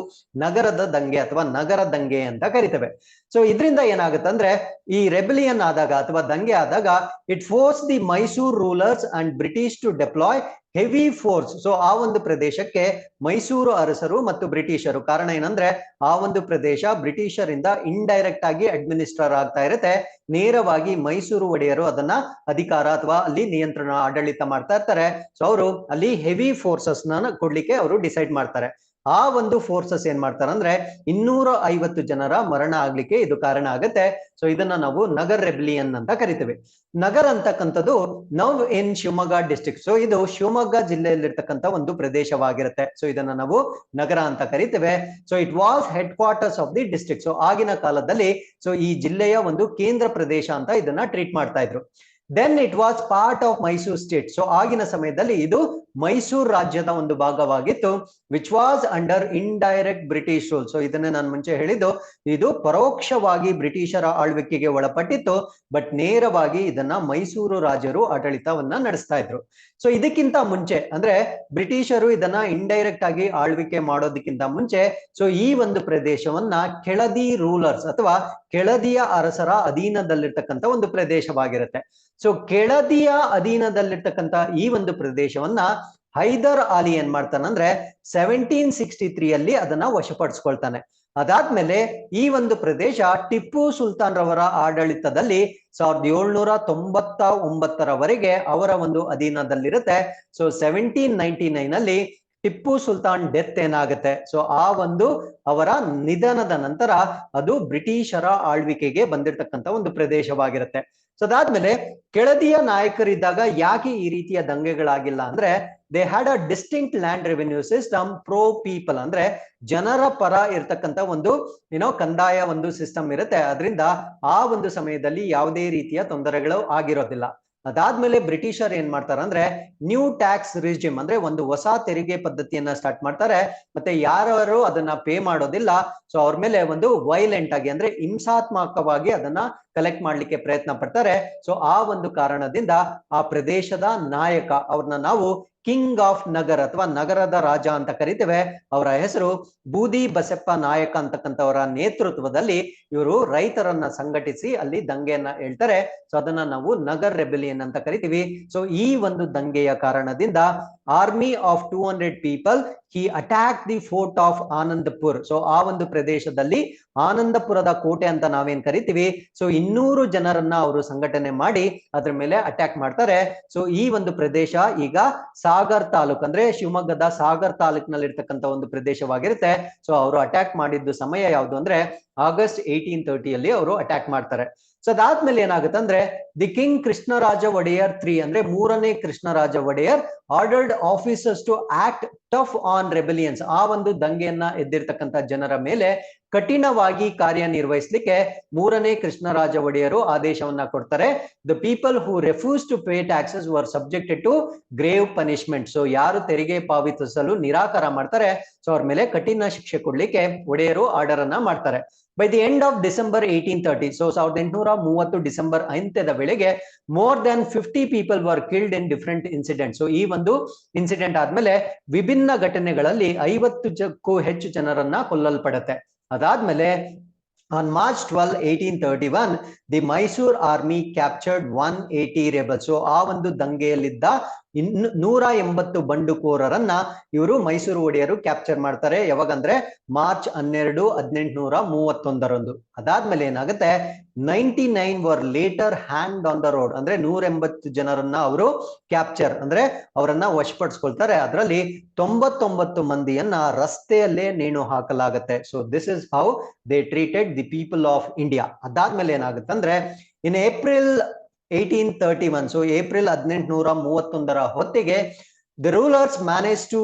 ನಗರದ ದಂಗೆ ಅಥವಾ ನಗರ ದಂಗೆ ಅಂತ ಕರಿತೇವೆ. ಸೊ ಇದರಿಂದ ಏನಾಗುತ್ತೆ ಅಂದ್ರೆ ಈ ರೆಬಿಲಿಯನ್ ಆದಾಗ ಅಥವಾ ದಂಗೆ ಆದಾಗ it force the Mysore rulers and British to deploy heavy force. So ಆ ಒಂದು ಪ್ರದೇಶಕ್ಕೆ ಮೈಸೂರು ಅರಸರು ಮತ್ತು ಬ್ರಿಟಿಷರು, ಕಾರಣ ಏನಂದ್ರೆ ಆ ಒಂದು ಪ್ರದೇಶ ಬ್ರಿಟಿಷರಿಂದ ಇಂಡೈರೆಕ್ಟ್ ಆಗಿ ಅಡ್ಮಿನಿಸ್ಟರ್ ಆಗ್ತಾ ಇರುತ್ತೆ. ನೇರವಾಗಿ ಮೈಸೂರು ಒಡೆಯರು ಅದನ್ನ ಅಧಿಕಾರ ಅಥವಾ ಅಲ್ಲಿ ನಿಯಂತ್ರಣ ಆಡಳಿತ ಮಾಡ್ತಾ ಇರ್ತಾರೆ. ಸೊ ಅವರು ಅಲ್ಲಿ ಹೆವಿ ಫೋರ್ಸಸ್ ನ ಕೊಡ್ಲಿಕ್ಕೆ ಅವರು ಡಿಸೈಡ್ ಮಾಡ್ತಾರೆ. ಆ ಒಂದು ಫೋರ್ಸಸ್ ಏನ್ ಮಾಡ್ತಾರೆ ಅಂದ್ರೆ 250 ಜನರ ಮರಣ ಆಗ್ಲಿಕ್ಕೆ ಇದು ಕಾರಣ ಆಗುತ್ತೆ. ಸೊ ಇದನ್ನ ನಾವು ನಗರ್ ರೆಬಿಲಿಯನ್ ಅಂತ ಕರಿತೇವೆ. ನಗರ್ ಅಂತಕ್ಕಂಥದ್ದು ನವ್ ಇನ್ ಶಿವಮೊಗ್ಗ ಡಿಸ್ಟ್ರಿಕ್ಟ್. ಸೊ ಇದು ಶಿವಮೊಗ್ಗ ಜಿಲ್ಲೆಯಲ್ಲಿರ್ತಕ್ಕಂಥ ಒಂದು ಪ್ರದೇಶವಾಗಿರುತ್ತೆ. ಸೊ ಇದನ್ನ ನಾವು ನಗರ ಅಂತ ಕರಿತೇವೆ. So it was head quarters of the district. So ಆಗಿನ ಕಾಲದಲ್ಲಿ ಸೊ ಈ ಜಿಲ್ಲೆಯ ಒಂದು ಕೇಂದ್ರ ಪ್ರದೇಶ ಅಂತ ಇದನ್ನ ಟ್ರೀಟ್ ಮಾಡ್ತಾ ಇದ್ರು. Then it was part of Mysore state. So ಆಗಿನ ಸಮಯದಲ್ಲಿ ಇದು ಮೈಸೂರು ರಾಜ್ಯದ ಒಂದು ಭಾಗವಾಗಿತ್ತು, which was under indirect British rule. So ಇದನ್ನೇ ನಾನು ಮುಂಚೆ ಹೇಳಿದ್ದು, ಇದು ಪರೋಕ್ಷವಾಗಿ ಬ್ರಿಟಿಷರ ಆಳ್ವಿಕೆಗೆ ಒಳಪಟ್ಟಿತ್ತು, ಬಟ್ ನೇರವಾಗಿ ಇದನ್ನ ಮೈಸೂರು ರಾಜರು ಆಡಳಿತವನ್ನ ನಡೆಸ್ತಾ ಇದ್ರು. ಸೊ ಇದಕ್ಕಿಂತ ಮುಂಚೆ ಅಂದ್ರೆ ಬ್ರಿಟಿಷರು ಇದನ್ನ ಇಂಡೈರೆಕ್ಟ್ ಆಗಿ ಆಳ್ವಿಕೆ ಮಾಡೋದಕ್ಕಿಂತ ಮುಂಚೆ ಸೊ ಈ ಒಂದು ಪ್ರದೇಶವನ್ನ ಕೆಳದಿ ರೂಲರ್ಸ್ ಅಥವಾ ಕೆಳದಿಯ ಅರಸರ ಅಧೀನದಲ್ಲಿರ್ತಕ್ಕಂಥ ಒಂದು ಪ್ರದೇಶವಾಗಿರುತ್ತೆ. ಸೊ ಕೆಳದಿಯ ಅಧೀನದಲ್ಲಿರ್ತಕ್ಕಂಥ ಈ ಒಂದು ಪ್ರದೇಶವನ್ನ ಹೈದರ್ ಅಲಿ ಏನ್ ಮಾಡ್ತಾನಂದ್ರೆ 1763 ಅಲ್ಲಿ ಅದನ್ನ ವಶಪಡಿಸ್ಕೊಳ್ತಾನೆ. ಅದಾದ್ಮೇಲೆ ಈ ಒಂದು ಪ್ರದೇಶ ಟಿಪ್ಪು ಸುಲ್ತಾನ್ ರವರ ಆಡಳಿತದಲ್ಲಿ 1799ರವರೆಗೆ ಅವರ ಒಂದು ಅಧೀನದಲ್ಲಿರುತ್ತೆ. ಸೊ 1799 ಅಲ್ಲಿ ಟಿಪ್ಪು ಸುಲ್ತಾನ್ ಡೆತ್ ಏನಾಗುತ್ತೆ, ಸೊ ಆ ಒಂದು ಅವರ ನಿಧನದ ನಂತರ ಅದು ಬ್ರಿಟಿಷರ ಆಳ್ವಿಕೆಗೆ ಬಂದಿರತಕ್ಕಂತ ಒಂದು ಪ್ರದೇಶವಾಗಿರುತ್ತೆ. ಸೊ ಅದಾದ್ಮೇಲೆ ಕೆಳದಿಯ ನಾಯಕರಿದ್ದಾಗ ಯಾಕೆ ಈ ರೀತಿಯ ದಂಗೆಗಳಾಗಿಲ್ಲ ಅಂದ್ರೆ, they had a distinct land revenue system pro people, ಅಂದ್ರೆ ಜನರ ಪರ ಇರ್ತಕ್ಕಂಥ ಒಂದು ಕಂದಾಯ ಒಂದು ಸಿಸ್ಟಮ್ ಇರುತ್ತೆ. ಅದರಿಂದ ಆ ಒಂದು ಸಮಯದಲ್ಲಿ ಯಾವುದೇ ರೀತಿಯ ತೊಂದರೆಗಳು ಆಗಿರೋದಿಲ್ಲ. ಅದಾದ್ಮೇಲೆ ಬ್ರಿಟಿಷರ್ ಏನ್ ಮಾಡ್ತಾರೆ ಅಂದ್ರೆ ನ್ಯೂ ಟ್ಯಾಕ್ಸ್ ರಿಜಿಮ್ ಅಂದ್ರೆ ಒಂದು ಹೊಸ ತೆರಿಗೆ ಪದ್ಧತಿಯನ್ನ ಸ್ಟಾರ್ಟ್ ಮಾಡ್ತಾರೆ. ಮತ್ತೆ ಯಾರು ಅದನ್ನ ಪೇ ಮಾಡೋದಿಲ್ಲ, ಸೊ ಅವ್ರ ಮೇಲೆ ಒಂದು ವೈಲೆಂಟ್ ಆಗಿ ಅಂದ್ರೆ ಹಿಂಸಾತ್ಮಕವಾಗಿ ಅದನ್ನ ಕಲೆಕ್ಟ್ ಮಾಡ್ಲಿಕ್ಕೆ ಪ್ರಯತ್ನ ಪಡ್ತಾರೆ. ಸೊ ಆ ಒಂದು ಕಾರಣದಿಂದ ಆ ಪ್ರದೇಶದ ನಾಯಕ, ಅವ್ರನ್ನ ನಾವು ಕಿಂಗ್ ಆಫ್ ನಗರ್ ಅಥವಾ ನಗರದ ರಾಜ ಅಂತ ಕರಿತೇವೆ, ಅವರ ಹೆಸರು ಬೂದಿ ಬಸಪ್ಪ ನಾಯಕ ಅಂತಕ್ಕಂಥವರ ನೇತೃತ್ವದಲ್ಲಿ ಇವರು ರೈತರನ್ನ ಸಂಘಟಿಸಿ ಅಲ್ಲಿ ದಂಗೆಯನ್ನ ಹೇಳ್ತಾರೆ. ಸೊ ಅದನ್ನ ನಾವು ನಗರ್ ರೆಬೆಲಿಯನ್ ಅಂತ ಕರಿತೀವಿ. ಸೊ ಈ ಒಂದು ದಂಗೆಯ ಕಾರಣದಿಂದ army of 200 people he attack the fort of Anandapur. So ಆ ಒಂದು ಪ್ರದೇಶದಲ್ಲಿ ಆನಂದಪುರದ ಕೋಟೆ ಅಂತ ನಾವೇನ್ ಕರಿತೀವಿ, ಸೊ 200 ಜನರನ್ನ ಅವರು ಸಂಘಟನೆ ಮಾಡಿ ಅದ್ರ ಮೇಲೆ ಅಟ್ಯಾಕ್ ಮಾಡ್ತಾರೆ. ಸೊ ಈ ಒಂದು ಪ್ರದೇಶ ಈಗ ಸಾಗರ್ ತಾಲೂಕ್ ಅಂದ್ರೆ ಶಿವಮೊಗ್ಗದ ಸಾಗರ್ ತಾಲೂಕಿನಲ್ಲಿ ಇರ್ತಕ್ಕಂಥ ಒಂದು ಪ್ರದೇಶವಾಗಿರುತ್ತೆ. ಸೊ ಅವರು ಅಟ್ಯಾಕ್ ಮಾಡಿದ್ದು ಸಮಯ ಯಾವುದು ಅಂದ್ರೆ ಆಗಸ್ಟ್ 1830 ಅಲ್ಲಿ ಅವರು ಅಟ್ಯಾಕ್ ಮಾಡ್ತಾರೆ. ಸೊ ಅದಾದ್ಮೇಲೆ ಏನಾಗುತ್ತೆ ಅಂದ್ರೆ ದಿ ಕಿಂಗ್ ಕೃಷ್ಣರಾಜ ಒಡೆಯರ್ 3 ಅಂದ್ರೆ 3ನೇ Krishnaraja Wodeyar ordered officers to act tough on rebellions. ಆ ಒಂದು ದಂಗೆಯನ್ನ ಎದ್ದಿರ್ತಕ್ಕಂಥ ಜನರ ಮೇಲೆ ಕಠಿಣವಾಗಿ ಕಾರ್ಯನಿರ್ವಹಿಸಲಿಕ್ಕೆ 3ನೇ ಕೃಷ್ಣರಾಜ ಒಡೆಯರು ಆದೇಶವನ್ನ ಕೊಡ್ತಾರೆ. The people who refuse to pay taxes were subjected to grave punishment. So ಯಾರು ತೆರಿಗೆ ಪಾವತಿಸಲು ನಿರಾಕಾರ ಮಾಡ್ತಾರೆ, ಸೊ ಅವ್ರ ಮೇಲೆ ಕಠಿಣ ಶಿಕ್ಷೆ ಕೊಡ್ಲಿಕ್ಕೆ ಒಡೆಯರು ಆರ್ಡರ್ ಅನ್ನ ಮಾಡ್ತಾರೆ. By the end of December 1830, so 1830 December ಅಂತ್ಯದ ವೇಳೆಗೆ more than 50 people were killed in different incident. So ಈ ಒಂದು ಇನ್ಸಿಡೆಂಟ್ ಆದ್ಮೇಲೆ ವಿಭಿನ್ನ ಘಟನೆಗಳಲ್ಲಿ 50ಕ್ಕೂ ಹೆಚ್ಚು ಜನರನ್ನ ಕೊಲ್ಲಲ್ಪಡುತ್ತೆ. ಅದಾದ್ಮೇಲೆ on March 12, 1831, the Mysore army captured 180 rebels. So ಆ ಒಂದು ದಂಗೆಯಲ್ಲಿದ್ದ 180 ಬಂಡುಕೋರರನ್ನ ಇವರು ಮೈಸೂರು ಒಡೆಯರು ಕ್ಯಾಪ್ಚರ್ ಮಾಡ್ತಾರೆ. ಯಾವಾಗಂದ್ರೆ ಮಾರ್ಚ್ 12, 1831. ಅದಾದ್ಮೇಲೆ ಏನಾಗುತ್ತೆ, 99 ವರ್ later hand on the road. ಅಂದ್ರೆ 180 ಜನರನ್ನ ಅವರು ಕ್ಯಾಪ್ಚರ್ ಅಂದ್ರೆ ಅವರನ್ನ ವಶಪಡಿಸ್ಕೊಳ್ತಾರೆ. ಅದರಲ್ಲಿ 99 ಮಂದಿಯನ್ನ ರಸ್ತೆಯಲ್ಲೇ ನೇಣು ಹಾಕಲಾಗುತ್ತೆ. So this is how they treated the people of India. ಅದಾದ್ಮೇಲೆ ಏನಾಗುತ್ತೆ ಅಂದ್ರೆ ಇನ್ ಏಪ್ರಿಲ್ 1831, ಸೊ ಏಪ್ರಿಲ್ 1831 ಹೊತ್ತಿಗೆ the rulers manage to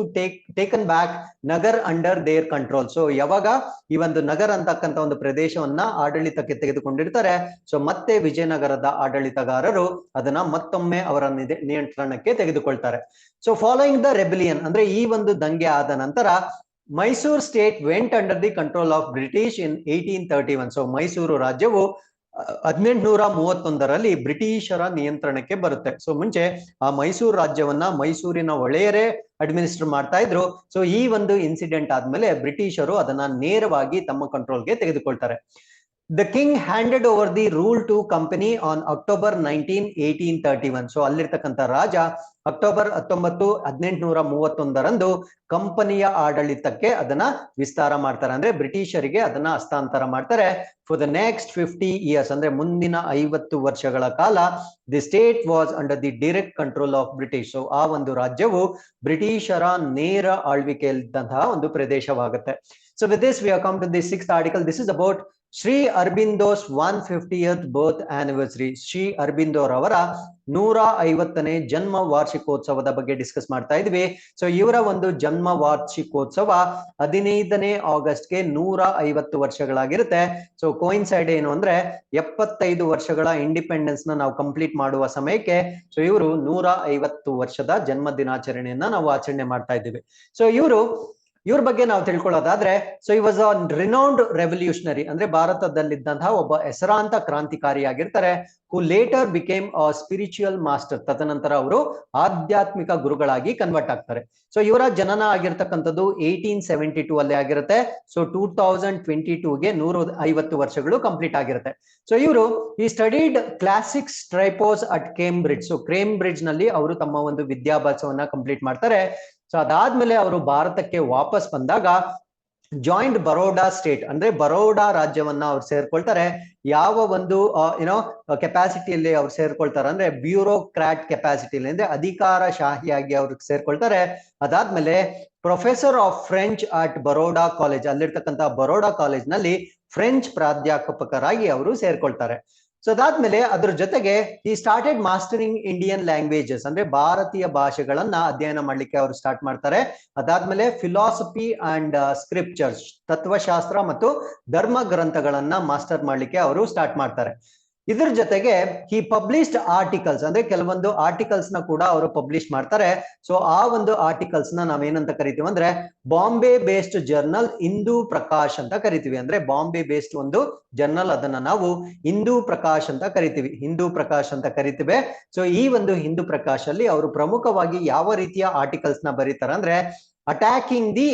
taken back Nagar under their control. So ಯಾವಾಗ ಈ ಒಂದು ನಗರ್ ಅಂತಕ್ಕಂಥ ಒಂದು ಪ್ರದೇಶವನ್ನ ಆಡಳಿತಕ್ಕೆ ತೆಗೆದುಕೊಂಡಿರ್ತಾರೆ, ಸೊ ಮತ್ತೆ ವಿಜಯನಗರದ ಆಡಳಿತಗಾರರು ಅದನ್ನ ಮತ್ತೊಮ್ಮೆ ಅವರ ನಿಯಂತ್ರಣಕ್ಕೆ ತೆಗೆದುಕೊಳ್ತಾರೆ. ಸೊ ಫಾಲೋಯಿಂಗ್ ದ ರೆಬೆಲಿಯನ್ ಅಂದ್ರೆ ಈ ಒಂದು ದಂಗೆ ಆದ ನಂತರ Mysuru state vent under the control of British in 1831. So Mysuru ರಾಜ್ಯವು 1831ರಲ್ಲಿ ಬ್ರಿಟಿಷರ ನಿಯಂತ್ರಣಕ್ಕೆ ಬರುತ್ತೆ. ಸೊ ಮುಂಚೆ ಆ ಮೈಸೂರು ರಾಜ್ಯವನ್ನ ಮೈಸೂರಿನ ಒಡೆಯರೇ ಅಡ್ಮಿನಿಸ್ಟರ್ ಮಾಡ್ತಾ ಇದ್ರು. ಸೊ ಈ ಒಂದು ಇನ್ಸಿಡೆಂಟ್ ಆದ್ಮೇಲೆ ಬ್ರಿಟಿಷರು ಅದನ್ನ ನೇರವಾಗಿ ತಮ್ಮ ಕಂಟ್ರೋಲ್ಗೆ ತೆಗೆದುಕೊಳ್ತಾರೆ. The king handed over the rule to company on October 19, 1831. So ಅಲ್ಲಿರ್ತಕ್ಕಂಥ ರಾಜ ಅಕ್ಟೋಬರ್ 19, 1831 ಕಂಪನಿಯ ಆಡಳಿತಕ್ಕೆ ಅದನ್ನ ವಿಸ್ತಾರ ಮಾಡ್ತಾರೆ, ಅಂದ್ರೆ ಬ್ರಿಟಿಷರಿಗೆ ಅದನ್ನ ಹಸ್ತಾಂತರ ಮಾಡ್ತಾರೆ. ಫಾರ್ ದ ನೆಕ್ಸ್ಟ್ 50 years ಅಂದ್ರೆ ಮುಂದಿನ 50 ವರ್ಷಗಳ ಕಾಲ the state was under the direct control of British. So ಆ ಒಂದು ರಾಜ್ಯವು ಬ್ರಿಟಿಷರ ನೇರ ಆಳ್ವಿಕೆಯಲ್ಲಿದ್ದಂತಹ ಒಂದು ಪ್ರದೇಶವಾಗುತ್ತೆ. So with this we have come to the 6th article. This is about Shri Aurobindo's 150th birth anniversary, Shri Aurobindo ರವರ 150ನೇ ಜನ್ಮ ವಾರ್ಷಿಕೋತ್ಸವದ ಬಗ್ಗೆ ಡಿಸ್ಕಸ್ ಮಾಡ್ತಾ ಇದ್ವಿ. ಸೊ ಇವರ ಒಂದು ಜನ್ಮ ವಾರ್ಷಿಕೋತ್ಸವ 15ನೇ ಆಗಸ್ಟ್ಗೆ 150 ವರ್ಷಗಳಾಗಿರುತ್ತೆ. ಸೊ ಕೋಯಿನ್ಸೈಡ್ ಏನು ಅಂದ್ರೆ 75 ವರ್ಷಗಳ ಇಂಡಿಪೆಂಡೆನ್ಸ್ ನ ನಾವು ಕಂಪ್ಲೀಟ್ ಮಾಡುವ ಸಮಯಕ್ಕೆ ಸೊ ಇವರು 150 ವರ್ಷದ ಜನ್ಮ ದಿನಾಚರಣೆಯನ್ನ ನಾವು ಆಚರಣೆ ಮಾಡ್ತಾ ಇದ್ದೀವಿ. ಸೊ ಇವ್ರ ಬಗ್ಗೆ ನಾವು ತಿಳ್ಕೊಳ್ಳೋದಾದ್ರೆ, so he was a renowned revolutionary, ಅಂದ್ರೆ ಭಾರತದಲ್ಲಿದ್ದಂತಹ ಒಬ್ಬ ಹೆಸರಾಂತ ಕ್ರಾಂತಿಕಾರಿಯಾಗಿರ್ತಾರೆ. Who later became a spiritual master, ತದನಂತರ ಅವರು ಆಧ್ಯಾತ್ಮಿಕ ಗುರುಗಳಾಗಿ ಕನ್ವರ್ಟ್ ಆಗ್ತಾರೆ. ಸೊ ಇವರ ಜನನ ಆಗಿರ್ತಕ್ಕಂಥದ್ದು 1872 ಅಲ್ಲೇ ಆಗಿರುತ್ತೆ. ಸೊ 2022ಗೆ 150 ವರ್ಷಗಳು ಕಂಪ್ಲೀಟ್ ಆಗಿರುತ್ತೆ. ಸೊ ಇವರು he studied classics tripos at Cambridge. So Cambridge ನಲ್ಲಿ ಅವರು ತಮ್ಮ ಒಂದು ವಿದ್ಯಾಭ್ಯಾಸವನ್ನ ಕಂಪ್ಲೀಟ್ ಮಾಡ್ತಾರೆ. ಸೊ ಅದಾದ್ಮೇಲೆ ಅವರು ಭಾರತಕ್ಕೆ ವಾಪಸ್ ಬಂದಾಗ ಜಾಯಿಂಟ್ ಬರೋಡಾ ಸ್ಟೇಟ್, ಅಂದ್ರೆ ಬರೋಡಾ ರಾಜ್ಯವನ್ನ ಅವ್ರು ಸೇರ್ಕೊಳ್ತಾರೆ. ಯಾವ ಒಂದು ಏನೋ ಕೆಪಾಸಿಟಿಯಲ್ಲಿ ಅವ್ರು ಸೇರ್ಕೊಳ್ತಾರೆ ಅಂದ್ರೆ ಬ್ಯೂರೋಕ್ರಾಟ್ ಕೆಪಾಸಿಟಿಯಲ್ಲಿ, ಅಂದ್ರೆ ಅಧಿಕಾರಶಾಹಿಯಾಗಿ ಅವ್ರು ಸೇರ್ಕೊಳ್ತಾರೆ. ಅದಾದ್ಮೇಲೆ professor of French at Baroda college, ಅಲ್ಲಿರ್ತಕ್ಕಂಥ ಬರೋಡಾ ಕಾಲೇಜ್ ನಲ್ಲಿ ಫ್ರೆಂಚ್ ಪ್ರಾಧ್ಯಾಪಕರಾಗಿ ಅವರು ಸೇರ್ಕೊಳ್ತಾರೆ. ಸೊ ಅದಾದ್ಮೇಲೆ ಅದ್ರ ಜೊತೆಗೆ ಈ ಸ್ಟಾರ್ಟೆಡ್ ಮಾಸ್ಟರಿಂಗ್ ಇಂಡಿಯನ್ ಲ್ಯಾಂಗ್ವೇಜಸ್, ಅಂದ್ರೆ ಭಾರತೀಯ ಭಾಷೆಗಳನ್ನ ಅಧ್ಯಯನ ಮಾಡ್ಲಿಕ್ಕೆ ಅವರು ಸ್ಟಾರ್ಟ್ ಮಾಡ್ತಾರೆ. ಅದಾದ್ಮೇಲೆ ಫಿಲಾಸಫಿ ಅಂಡ್ ಸ್ಕ್ರಿಪ್ಚರ್ಸ್, ತತ್ವಶಾಸ್ತ್ರ ಮತ್ತು ಧರ್ಮ ಗ್ರಂಥಗಳನ್ನ ಮಾಸ್ಟರ್ ಮಾಡ್ಲಿಕ್ಕೆ ಅವರು ಸ್ಟಾರ್ಟ್ ಮಾಡ್ತಾರೆ. ಇದ್ರ ಜೊತೆಗೆ ಈ ಪಬ್ಲಿಷ್ಡ್ ಆರ್ಟಿಕಲ್ಸ್, ಅಂದ್ರೆ ಕೆಲವೊಂದು ಆರ್ಟಿಕಲ್ಸ್ ನ ಕೂಡ ಅವರು ಪಬ್ಲಿಷ್ ಮಾಡ್ತಾರೆ. ಸೊ ಆ ಒಂದು ಆರ್ಟಿಕಲ್ಸ್ ನ ನಾವೇನಂತ ಕರಿತೀವಿ ಅಂದ್ರೆ ಬಾಂಬೆ ಬೇಸ್ಡ್ ಜರ್ನಲ್ ಹಿಂದೂ ಪ್ರಕಾಶ್ ಅಂತ ಕರಿತೀವಿ. ಅಂದ್ರೆ ಬಾಂಬೆ ಬೇಸ್ಡ್ ಒಂದು ಜರ್ನಲ್, ಅದನ್ನ ನಾವು ಹಿಂದೂ ಪ್ರಕಾಶ್ ಅಂತ ಕರಿತೀವಿ, ಹಿಂದೂ ಪ್ರಕಾಶ್ ಅಂತ ಕರಿತೀವಿ. ಸೊ ಈ ಒಂದು ಹಿಂದೂ ಪ್ರಕಾಶ್ ಅಲ್ಲಿ ಅವರು ಪ್ರಮುಖವಾಗಿ ಯಾವ ರೀತಿಯ ಆರ್ಟಿಕಲ್ಸ್ ನ ಬರೀತಾರೆ ಅಂದ್ರೆ ಅಟ್ಯಾಕಿಂಗ್ ದಿ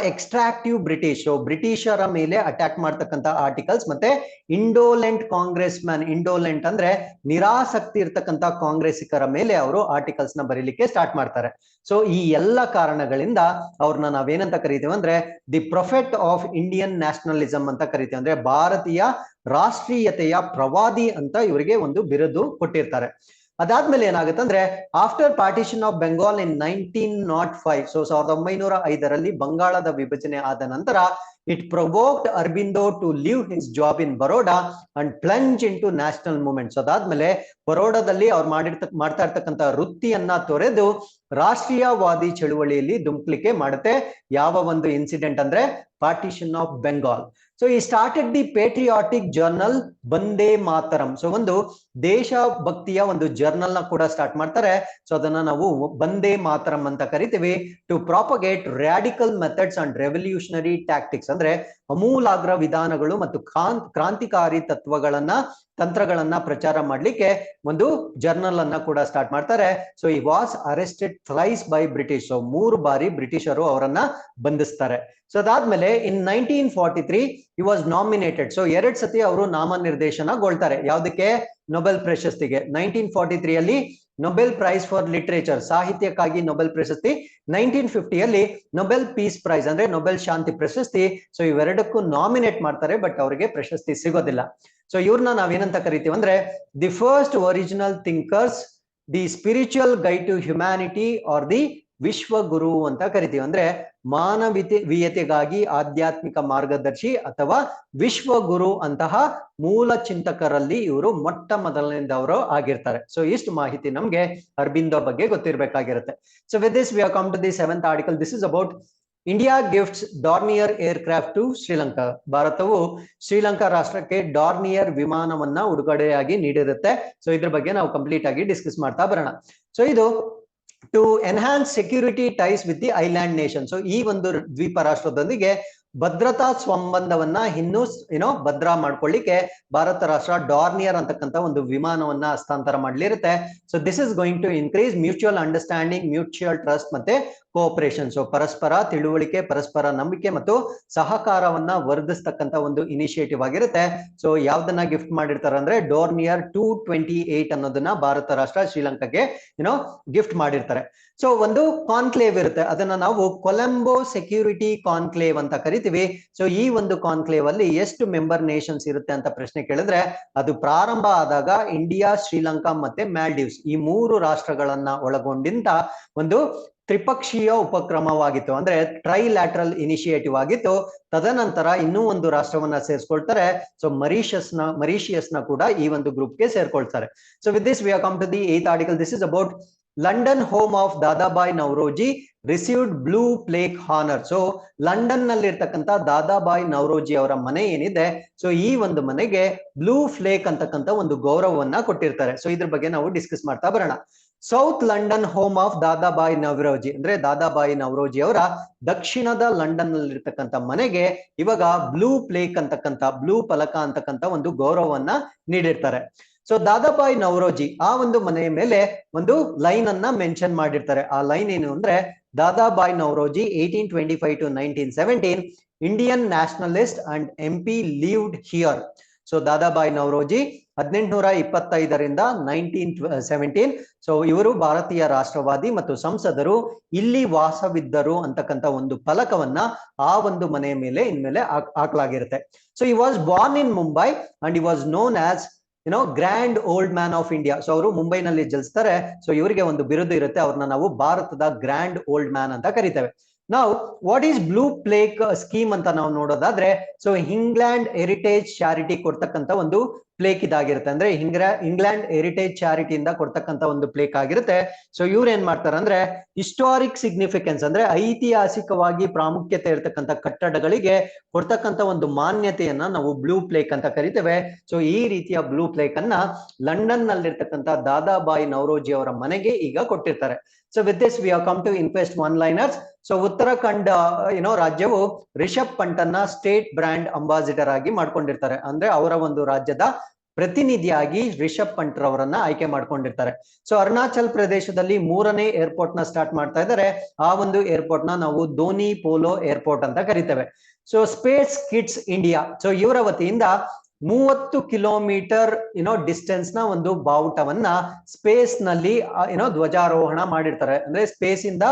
ಎಕ್ಸ್ಟ್ರಾಕ್ಟಿವ್ ಬ್ರಿಟಿಷ್, ಬ್ರಿಟಿಷರ ಮೇಲೆ ಅಟ್ಯಾಕ್ ಮಾಡ್ತಕ್ಕಂಥ ಆರ್ಟಿಕಲ್ಸ್, ಮತ್ತೆ ಇಂಡೋಲೆಂಟ್ ಕಾಂಗ್ರೆಸ್ ಮ್ಯಾನ್, ಇಂಡೋಲೆಂಟ್ ಅಂದ್ರೆ ನಿರಾಸಕ್ತಿ ಇರ್ತಕ್ಕಂಥ ಕಾಂಗ್ರೆಸ್ಸಿಗರ ಮೇಲೆ ಅವರು ಆರ್ಟಿಕಲ್ಸ್ ನ ಬರೀಲಿಕ್ಕೆ ಸ್ಟಾರ್ಟ್ ಮಾಡ್ತಾರೆ. ಸೊ ಈ ಎಲ್ಲ ಕಾರಣಗಳಿಂದ ಅವ್ರನ್ನ ನಾವೇನಂತ ಕರಿತೀವಿ ಅಂದ್ರೆ the prophet of Indian nationalism ಅಂತ ಕರಿತೀವಿ. ಅಂದ್ರೆ ಭಾರತೀಯ ರಾಷ್ಟ್ರೀಯತೆಯ ಪ್ರವಾದಿ ಅಂತ ಇವರಿಗೆ ಒಂದು ಬಿರುದು ಕೊಟ್ಟಿರ್ತಾರೆ. ಅದಾದ್ಮೇಲೆ ಏನಾಗುತ್ತೆ ಅಂದ್ರೆ after partition of Bengal in 1905, so 1905ರಲ್ಲಿ ಬಂಗಾಳದ ವಿಭಜನೆ ಆದ ನಂತರ it provoked Aurobindo to leave his job in Baroda and plunge into national movements. ಅದಾದ್ಮೇಲೆ ಬರೋಡಾದಲ್ಲಿ ಅವ್ರು ಮಾಡ್ತಾ ಇರ್ತಕ್ಕಂಥ ವೃತ್ತಿಯನ್ನ ತೊರೆದು ರಾಷ್ಟ್ರೀಯವಾದಿ ಚಳುವಳಿಯಲ್ಲಿ ಧುಮುಕ್ಲಿಕ್ಕೆ ಮಾಡುತ್ತೆ. ಯಾವ ಒಂದು ಇನ್ಸಿಡೆಂಟ್ ಅಂದ್ರೆ ಪಾರ್ಟಿಷನ್ ಆಫ್ ಬೆಂಗಾಲ್. ಸೊ ಈ ಸ್ಟಾರ್ಟೆಡ್ ದಿ ಪೇಟ್ರಿಯಾಟಿಕ್ ಜರ್ನಲ್ ಬಂದೇ ಮಾತರಂ. ಸೊ ಒಂದು ದೇಶ ಭಕ್ತಿಯ ಒಂದು ಜರ್ನಲ್ ನ ಕೂಡ ಸ್ಟಾರ್ಟ್ ಮಾಡ್ತಾರೆ. ಸೊ ಅದನ್ನ ನಾವು ಬಂದೇ ಮಾತರಂ ಅಂತ ಕರಿತೀವಿ. To propagate radical methods and revolutionary tactics, ಅಂದ್ರೆ ಅಮೂಲಾಗ್ರ ವಿಧಾನಗಳು ಮತ್ತು ಕ್ರಾಂತಿಕಾರಿ ತಂತ್ರಗಳನ್ನ ಪ್ರಚಾರ ಮಾಡ್ಲಿಕ್ಕೆ ಒಂದು ಜರ್ನಲ್ ಅನ್ನ ಕೂಡ ಸ್ಟಾರ್ಟ್ ಮಾಡ್ತಾರೆ. So he was arrested thrice by British. So 3 ಬಾರಿ ಬ್ರಿಟಿಷರು ಅವರನ್ನ ಬಂಧಿಸ್ತಾರೆ. ಸೊ ಅದಾದ್ಮೇಲೆ in 1943 he was nominated. So 2 ಸತಿ ಅವರು ನಾಮನಿರ್ದೇಶನಗೊಳ್ತಾರೆ. ಯಾವ್ದಕ್ಕೆ? ನೊಬೆಲ್ ಪ್ರಶಸ್ತಿಗೆ. 1943 ನೊಬೆಲ್ ಪ್ರೈಸ್ ಫಾರ್ ಲಿಟರೇಚರ್, ಸಾಹಿತ್ಯಕ್ಕಾಗಿ ನೊಬೆಲ್ ಪ್ರಶಸ್ತಿ. 1950 ನೊಬೆಲ್ ಪೀಸ್ ಪ್ರೈಸ್, ಅಂದ್ರೆ ನೊಬೆಲ್ ಶಾಂತಿ ಪ್ರಶಸ್ತಿ. ಸೊ ಇವೆರಡಕ್ಕೂ ನಾಮಿನೇಟ್ ಮಾಡ್ತಾರೆ, ಬಟ್ ಅವರಿಗೆ ಪ್ರಶಸ್ತಿ ಸಿಗೋದಿಲ್ಲ. ಸೊ ಇವ್ರನ್ನ ನಾವೇನಂತ ಕರಿತೀವಿ ಅಂದ್ರೆ the first original thinkers, the spiritual guide to humanity are the ವಿಶ್ವಗುರು ಅಂತ ಕರಿತೀವಿ. ಅಂದ್ರೆ ಮಾನವೀಯತೆಗಾಗಿ ಆಧ್ಯಾತ್ಮಿಕ ಮಾರ್ಗದರ್ಶಿ ಅಥವಾ ವಿಶ್ವಗುರು ಅಂತಹ ಮೂಲ ಚಿಂತಕರಲ್ಲಿ ಇವರು ಮೊಟ್ಟ ಮೊದಲನೇದವರು ಆಗಿರ್ತಾರೆ. ಸೊ ಇಷ್ಟು ಮಾಹಿತಿ ನಮ್ಗೆ ಅರಬಿಂದೋ ಬಗ್ಗೆ ಗೊತ್ತಿರಬೇಕಾಗಿರುತ್ತೆ. So with this we have come to the 7th article. This is about India gifts Dornier aircraft to Sri Lanka. ಭಾರತವು ಶ್ರೀಲಂಕಾ ರಾಷ್ಟ್ರಕ್ಕೆ ಡಾರ್ನಿಯರ್ ವಿಮಾನವನ್ನ ಉಡುಗೊರೆಯಾಗಿ ನೀಡಿರುತ್ತೆ. ಸೊ ಇದ್ರ ಬಗ್ಗೆ ನಾವು ಕಂಪ್ಲೀಟ್ ಆಗಿ ಡಿಸ್ಕಸ್ ಮಾಡ್ತಾ ಬರೋಣ. ಸೊ ಇದು to enhance security ties with the island nation. So ಈ ಒಂದು ದ್ವೀಪ ರಾಷ್ಟ್ರದೊಂದಿಗೆ ಭದ್ರತಾ ಸಂಬಂಧವನ್ನ ಇನ್ನೂ ಭದ್ರ ಮಾಡ್ಕೊಳ್ಳಿಕ್ಕೆ ಭಾರತ ರಾಷ್ಟ್ರ ಡಾರ್ನಿಯರ್ ಅಂತಕ್ಕಂಥ ಒಂದು ವಿಮಾನವನ್ನ ಹಸ್ತಾಂತರ ಮಾಡ್ಲಿರುತ್ತೆ. So this is going to increase mutual understanding, mutual trust ಮತ್ತೆ ಕೋಆಪರೇಷನ್. ಸೊ ಪರಸ್ಪರ ತಿಳುವಳಿಕೆ, ಪರಸ್ಪರ ನಂಬಿಕೆ ಮತ್ತು ಸಹಕಾರವನ್ನ ವರ್ಧಿಸ್ತಕ್ಕಂಥ ಒಂದು ಇನಿಷಿಯೇಟಿವ್ ಆಗಿರುತ್ತೆ. ಸೊ ಯಾವ್ದನ್ನ ಗಿಫ್ಟ್ ಮಾಡಿರ್ತಾರೆ ಅಂದ್ರೆ ಡಾರ್ನಿಯರ್ 228 ಅನ್ನೋದನ್ನ ಭಾರತ ರಾಷ್ಟ್ರ ಶ್ರೀಲಂಕಾಗೆ ಗಿಫ್ಟ್ ಮಾಡಿರ್ತಾರೆ. ಸೊ ಒಂದು ಕಾನ್ಕ್ಲೇವ್ ಇರುತ್ತೆ, ಅದನ್ನ ನಾವು ಕೊಲಂಬೋ ಸೆಕ್ಯೂರಿಟಿ ಕಾನ್ಕ್ಲೇವ್ ಅಂತ ಕರಿತೀವಿ. ಸೊ ಈ ಒಂದು ಕಾನ್ಕ್ಲೇವ್ ಅಲ್ಲಿ ಎಷ್ಟು ಮೆಂಬರ್ ನೇಷನ್ಸ್ ಇರುತ್ತೆ ಅಂತ ಪ್ರಶ್ನೆ ಕೇಳಿದ್ರೆ, ಅದು ಪ್ರಾರಂಭ ಆದಾಗ ಇಂಡಿಯಾ, ಶ್ರೀಲಂಕಾ ಮತ್ತೆ ಮಾಲ್ಡೀವ್ಸ್ ಈ 3 ರಾಷ್ಟ್ರಗಳನ್ನ ಒಳಗೊಂಡಿಂತ ಒಂದು ತ್ರಿಪಕ್ಷೀಯ ಉಪಕ್ರಮವಾಗಿತ್ತು, ಅಂದ್ರೆ ಟ್ರೈಲ್ಯಾಟ್ರಲ್ ಇನಿಷಿಯೇಟಿವ್ ಆಗಿತ್ತು. ತದನಂತರ ಇನ್ನೂ ಒಂದು ರಾಷ್ಟ್ರವನ್ನ ಸೇರಿಸ್ಕೊಳ್ತಾರೆ. ಸೊ ಮರಿಷಿಯಸ್ ನ ಕೂಡ ಈ ಒಂದು ಗ್ರೂಪ್ಗೆ ಸೇರ್ಕೊಳ್ತಾರೆ. So with this we are come to the 8th article. This is about London home of Dadabhai Naoroji received blue plaque honour. So London ನಲ್ಲಿ ಇರ್ತಕ್ಕಂಥ ದಾದಾಬಾಯಿ ನವರೋಜಿ ಅವರ ಮನೆ ಏನಿದೆ, ಸೊ ಈ ಒಂದು ಮನೆಗೆ ಬ್ಲೂ ಫ್ಲೇಕ್ ಅಂತಕ್ಕಂಥ ಒಂದು ಗೌರವವನ್ನ ಕೊಟ್ಟಿರ್ತಾರೆ. ಸೊ ಇದ್ರ ಬಗ್ಗೆ ನಾವು ಡಿಸ್ಕಸ್ ಮಾಡ್ತಾ ಬರೋಣ. South London home of Dadabhai Naoroji ಅಂದ್ರೆ ದಾದಾಬಾಯಿ ನವರೋಜಿ ಅವರ ದಕ್ಷಿಣದ ಲಂಡನ್ ನಲ್ಲಿರ್ತಕ್ಕಂಥ ಮನೆಗೆ ಇವಾಗ ಬ್ಲೂ ಪ್ಲೇಕ್ ಅಂತಕ್ಕಂಥ ಬ್ಲೂ ಫಲಕ ಅಂತಕ್ಕಂಥ ಒಂದು ಗೌರವವನ್ನ ನೀಡಿರ್ತಾರೆ. ಸೊ ದಾದಾಬಾಯಿ ನವರೋಜಿ ಆ ಒಂದು ಮನೆಯ ಮೇಲೆ ಒಂದು ಲೈನ್ ಅನ್ನ ಮೆನ್ಷನ್ ಮಾಡಿರ್ತಾರೆ. ಆ ಲೈನ್ ಏನು ಅಂದ್ರೆ, Dadabhai Naoroji 1825 to 1917 Indian nationalist and MP lived here. So Dadabhai Naoroji 1825ರಿಂದ 1917, ಸೊ ಇವರು ಭಾರತೀಯ ರಾಷ್ಟ್ರವಾದಿ ಮತ್ತು ಸಂಸದರು, ಇಲ್ಲಿ ವಾಸವಿದ್ದರು ಅಂತಕ್ಕಂಥ ಒಂದು ಫಲಕವನ್ನ ಆ ಒಂದು ಮನೆಯ ಮೇಲೆ ಇನ್ಮೇಲೆ ಹಾಕಲಾಗಿರುತ್ತೆ. So he was born in Mumbai and he was known as grand old man of India. So ಅವರು ಮುಂಬೈನಲ್ಲಿ ಜನಿಸ್ತಾರೆ. ಸೊ ಇವರಿಗೆ ಒಂದು ಬಿರುದು ಇರುತ್ತೆ, ಅವ್ರನ್ನ ನಾವು ಭಾರತದ ಗ್ರ್ಯಾಂಡ್ ಓಲ್ಡ್ ಮ್ಯಾನ್ ಅಂತ ಕರಿತೇವೆ. ನಾವು what is blue plaque scheme ಅಂತ ನಾವು ನೋಡೋದಾದ್ರೆ, ಸೊ ಇಂಗ್ಲೆಂಡ್ ಹೆರಿಟೇಜ್ ಚಾರಿಟಿ ಕೊಡ್ತಕ್ಕಂಥ ಒಂದು ಪ್ಲೇಕ್ ಇದಾಗಿರುತ್ತೆ. ಅಂದ್ರೆ ಇಂಗ್ಲೆಂಡ್ ಹೆರಿಟೇಜ್ ಚಾರಿಟಿಯಿಂದ ಕೊಡ್ತಕ್ಕಂಥ ಒಂದು ಪ್ಲೇಕ್ ಆಗಿರುತ್ತೆ. ಸೊ ಇವ್ರು ಏನ್ ಮಾಡ್ತಾರೆ ಅಂದ್ರೆ, ಹಿಸ್ಟಾರಿಕ್ ಸಿಗ್ನಿಫಿಕೆನ್ಸ್ ಅಂದ್ರೆ ಐತಿಹಾಸಿಕವಾಗಿ ಪ್ರಾಮುಖ್ಯತೆ ಇರತಕ್ಕಂಥ ಕಟ್ಟಡಗಳಿಗೆ ಕೊಡ್ತಕ್ಕಂಥ ಒಂದು ಮಾನ್ಯತೆಯನ್ನ ನಾವು ಬ್ಲೂ ಪ್ಲೇಕ್ ಅಂತ ಕರಿತೇವೆ. ಸೊ ಈ ರೀತಿಯ ಬ್ಲೂ ಪ್ಲೇಕ್ ಅನ್ನ ಲಂಡನ್ ನಲ್ಲಿರ್ತಕ್ಕಂಥ ದಾದಾಬಾಯಿ ನವರೋಜಿ ಅವರ ಮನೆಗೆ ಈಗ ಕೊಟ್ಟಿರ್ತಾರೆ. So with this we have come to Inquest one-liners. So Uttarakhand ರಾಜ್ಯವು ರಿಷಬ್ ಪಂಟನ್ನ ಸ್ಟೇಟ್ ಬ್ರ್ಯಾಂಡ್ ಅಂಬಾಸಿಡರ್ ಆಗಿ ಮಾಡ್ಕೊಂಡಿರ್ತಾರೆ. ಅಂದ್ರೆ ಅವರ ಒಂದು ರಾಜ್ಯದ ಪ್ರತಿನಿಧಿಯಾಗಿ ರಿಷಬ್ ಪಂಟ್ ರವರನ್ನ ಆಯ್ಕೆ ಮಾಡ್ಕೊಂಡಿರ್ತಾರೆ. ಸೊ ಅರುಣಾಚಲ್ ಪ್ರದೇಶದಲ್ಲಿ 3ನೇ ಏರ್ಪೋರ್ಟ್ ನ ಸ್ಟಾರ್ಟ್ ಮಾಡ್ತಾ ಇದ್ದಾರೆ. ಆ ಒಂದು ಏರ್ಪೋರ್ಟ್ ನ ನಾವು ಧೋನಿ ಪೋಲೋ ಏರ್ಪೋರ್ಟ್ ಅಂತ ಕರಿತೇವೆ. So space kids India, so ಇವರ ವತಿಯಿಂದ 30 ಕಿಲೋಮೀಟರ್ ಡಿಸ್ಟೆನ್ಸ್ ನ ಒಂದು ಬಾವುಟವನ್ನ ಸ್ಪೇಸ್ ನಲ್ಲಿ ಧ್ವಜಾರೋಹಣ ಮಾಡಿರ್ತಾರೆ. ಅಂದ್ರೆ ಸ್ಪೇಸ್ ಇಂದ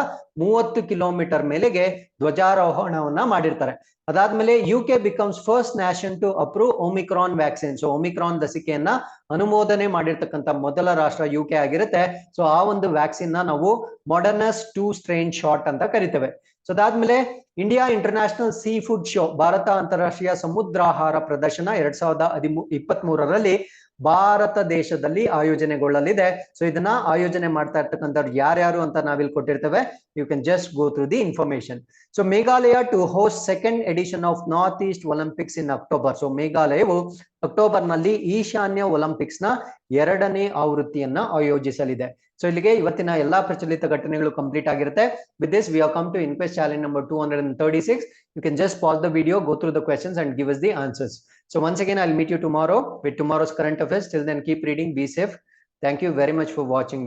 30 ಕಿಲೋಮೀಟರ್ ಮೇಲೆಗೆ ಧ್ವಜಾರೋಹಣವನ್ನ ಮಾಡಿರ್ತಾರೆ. ಅದಾದ್ಮೇಲೆ UK becomes first nation to approve omicron vaccine. So omicron ಲಸಿಕೆಯನ್ನ ಅನುಮೋದನೆ ಮಾಡಿರ್ತಕ್ಕಂಥ ಮೊದಲ ರಾಷ್ಟ್ರ UK ಆಗಿರುತ್ತೆ. ಸೊ ಆ ಒಂದು ವ್ಯಾಕ್ಸಿನ್ ನ ನಾವು ಮಾಡರ್ನಸ್ 2 ಸ್ಟ್ರೈನ್ ಶಾಟ್ ಅಂತ ಕರಿತೇವೆ. ಸೊ ಅದಾದ್ಮೇಲೆ India international seafood show, Bharat ಅಂತಾರಾಷ್ಟ್ರೀಯ ಸಮುದ್ರಾಹಾರ ಪ್ರದರ್ಶನ 2023ರಲ್ಲಿ ಭಾರತ ದೇಶದಲ್ಲಿ ಆಯೋಜನೆಗೊಳ್ಳಲಿದೆ. ಸೊ ಇದನ್ನ ಆಯೋಜನೆ ಮಾಡ್ತಾ ಇರ್ತಕ್ಕಂಥವ್ರು ಯಾರ್ಯಾರು ಅಂತ ನಾವಿಲ್ಲಿ ಕೊಟ್ಟಿರ್ತೇವೆ. You can just go through the information. So Meghalaya to host second edition of north east Olympics in October. So ಮೇಘಾಲಯವು ಅಕ್ಟೋಬರ್ ನಲ್ಲಿ ಈಶಾನ್ಯ ಒಲಿಂಪಿಕ್ಸ್ ನ 2ನೇ ಆವೃತ್ತಿಯನ್ನ ಆಯೋಜಿಸಲಿದೆ. ಸೊ ಇಲ್ಲಿಗೆ ಇವತ್ತಿನ ಎಲ್ಲಾ ಪ್ರಚಲಿತ ಘಟನೆಗಳು ಕಂಪ್ಲೀಟ್ ಆಗಿರುತ್ತೆ. With this we have come to inquest challenge number 236. You can just pause the video, go through the questions and give us the answers. So once again, I'll meet you tomorrow with tomorrow's current affairs. Till then, keep reading, be safe. Thank you very much for watching this.